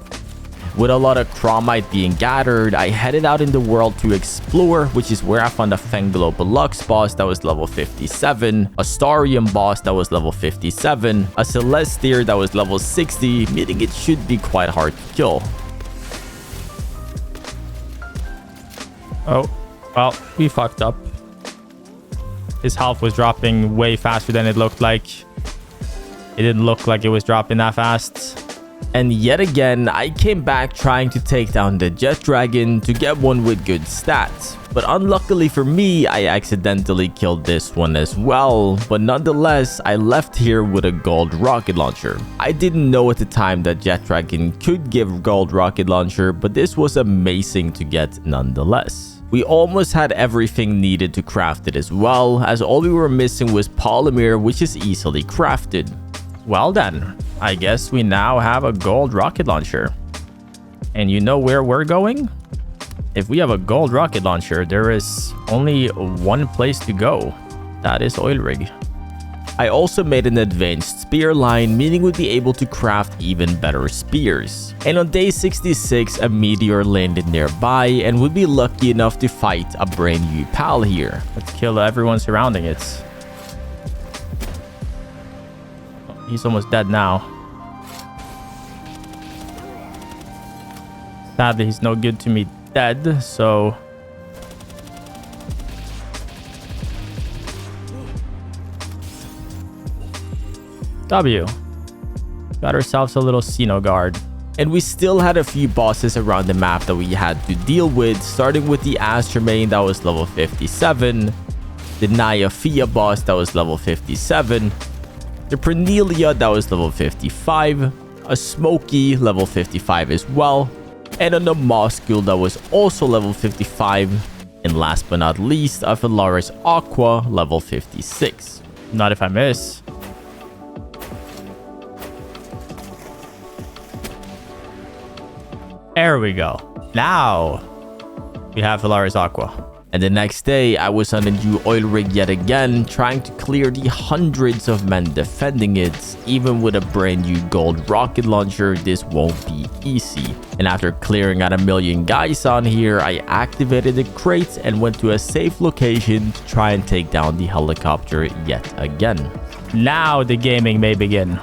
With a lot of chromite being gathered, I headed out in the world to explore, which is where I found a Fenglo Belux boss that was level 57, a Starium boss that was level 57, a Celestier that was level 60, meaning it should be quite hard to kill. Oh, well, we fucked up. His health was dropping way faster than it looked like. It didn't look like it was dropping that fast. And yet again, I came back trying to take down the Jet Dragon to get one with good stats. But unluckily for me, I accidentally killed this one as well. But nonetheless, I left here with a gold rocket launcher. I didn't know at the time that Jet Dragon could give gold rocket launcher, but this was amazing to get nonetheless. We almost had everything needed to craft it as well, as all we were missing was polymer, which is easily crafted. Well then, I guess we now have a gold rocket launcher. And you know where we're going? If we have a gold rocket launcher, there is only one place to go. That is oilrig. I also made an advanced spear line, meaning we'd be able to craft even better spears. And on day 66, a meteor landed nearby and would be lucky enough to fight a brand new pal here. Let's kill everyone surrounding it. He's almost dead now. Sadly, he's no good to me dead, so... W. Got ourselves a little Xeno guard. And we still had a few bosses around the map that we had to deal with, starting with the Astromane that was level 57, the Nyafia boss that was level 57, the Pernelia that was level 55, a Smokey level 55 as well, and a Nomoskul that was also level 55, and last but not least, a Phalaris Aqua level 56. Not if I miss. There we go. Now we have Phalaris Aqua. And the next day, I was on a new oil rig yet again, trying to clear the hundreds of men defending it. Even with a brand new gold rocket launcher, this won't be easy. And after clearing out 1,000,000 guys on here, I activated the crates and went to a safe location to try and take down the helicopter yet again. Now the gaming may begin.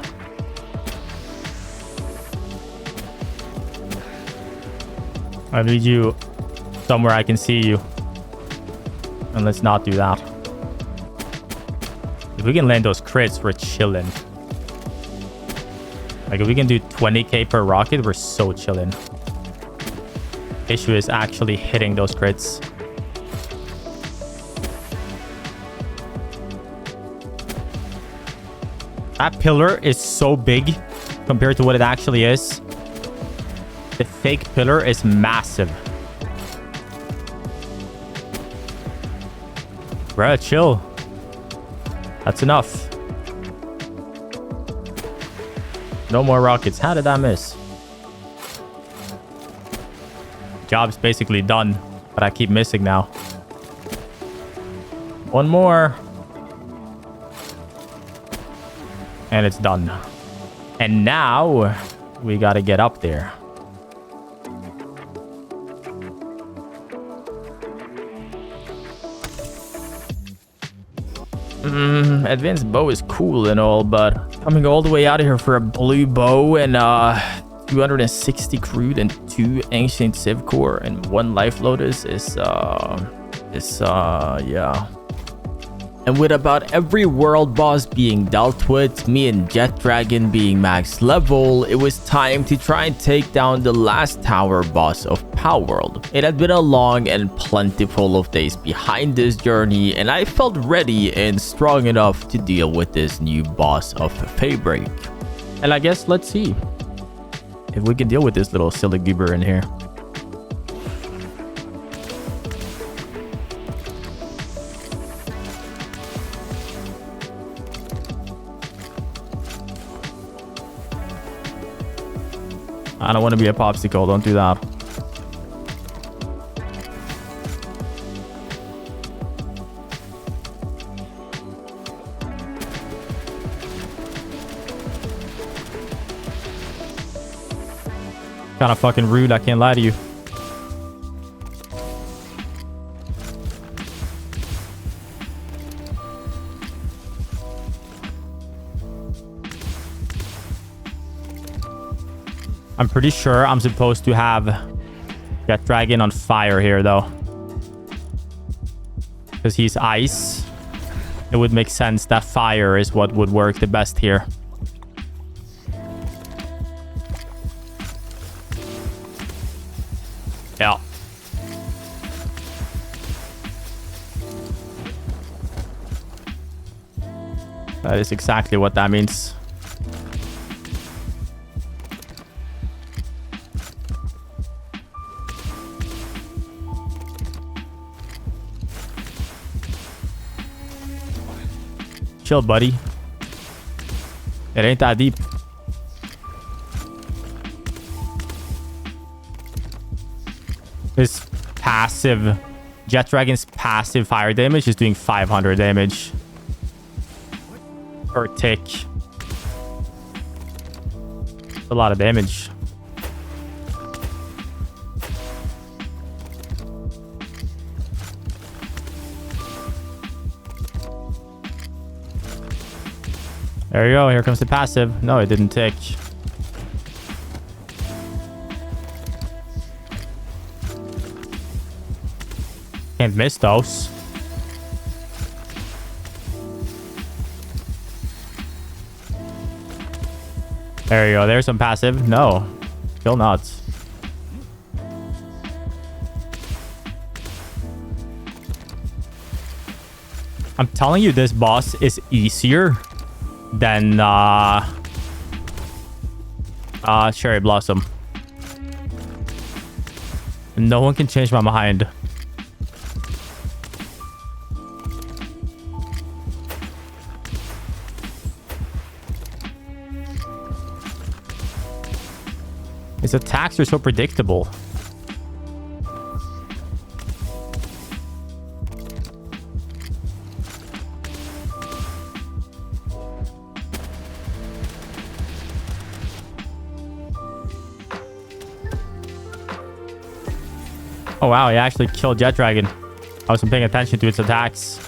I need you somewhere I can see you. And let's not do that. If we can land those crits, we're chilling. Like, if we can do 20k per rocket, we're so chilling. Issue is actually hitting those crits. That pillar is so big compared to what it actually is. The fake pillar is massive. Bruh, chill. That's enough. No more rockets. How did I miss? Job's basically done, but I keep missing now. One more. And it's done. And now we gotta get up there. Advanced bow is cool and all, but coming all the way out of here for a blue bow and 260 crude and 2 ancient civ core and 1 life lotus is yeah. And with about every world boss being dealt with, me and Jet Dragon being max level, it was time to try and take down the last tower boss of Palworld. It had been a long and plentiful of days behind this journey, and I felt ready and strong enough to deal with this new boss of Feybreak. And I guess let's see if we can deal with this little silly goober in here. I don't want to be a popsicle. Don't do that. Kind of fucking rude. I can't lie to you. I'm pretty sure I'm supposed to have Jet Dragon on fire here, though. Because he's ice. It would make sense that fire is what would work the best here. Yeah. That is exactly what that means. Chill, buddy. It ain't that deep. His passive... Jet Dragon's passive fire damage is doing 500 damage. Per tick. That's a lot of damage. There you go. Here comes the passive. No, it didn't tick. Can't miss those. There you go. There's some passive. No. Still not. I'm telling you, this boss is easier than Cherry Blossom. No one can change my mind. His attacks are so predictable. Oh wow, he actually killed Jet Dragon. I wasn't paying attention to its attacks.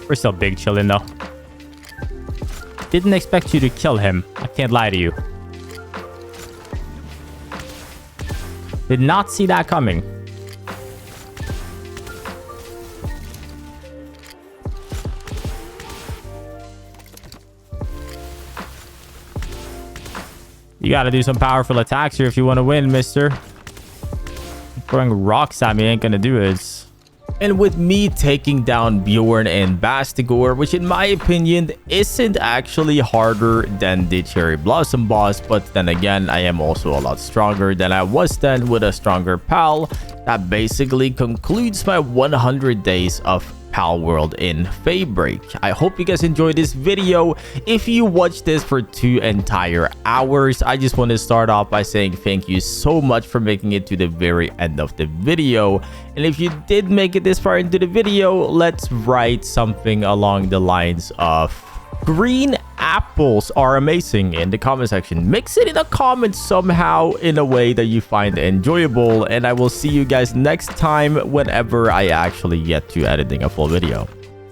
We're still big chillin' though. Didn't expect you to kill him. I can't lie to you. Did not see that coming. You gotta do some powerful attacks here if you want to win, mister. Throwing rocks at me ain't gonna do it. And with me taking down Bjorn and Bastigor, which in my opinion isn't actually harder than the Cherry Blossom boss, but then again, I am also a lot stronger than I was then with a stronger pal. That basically concludes my 100 days of Palworld in Feybreak. I hope you guys enjoyed this video. If you watched this for 2 entire hours, I just want to start off by saying thank you so much for making it to the very end of the video. And if you did make it this far into the video, let's write something along the lines of green apples are amazing in the comment section. Mix it in the comments somehow in a way that you find enjoyable, and I will see you guys next time whenever I actually get to editing a full video.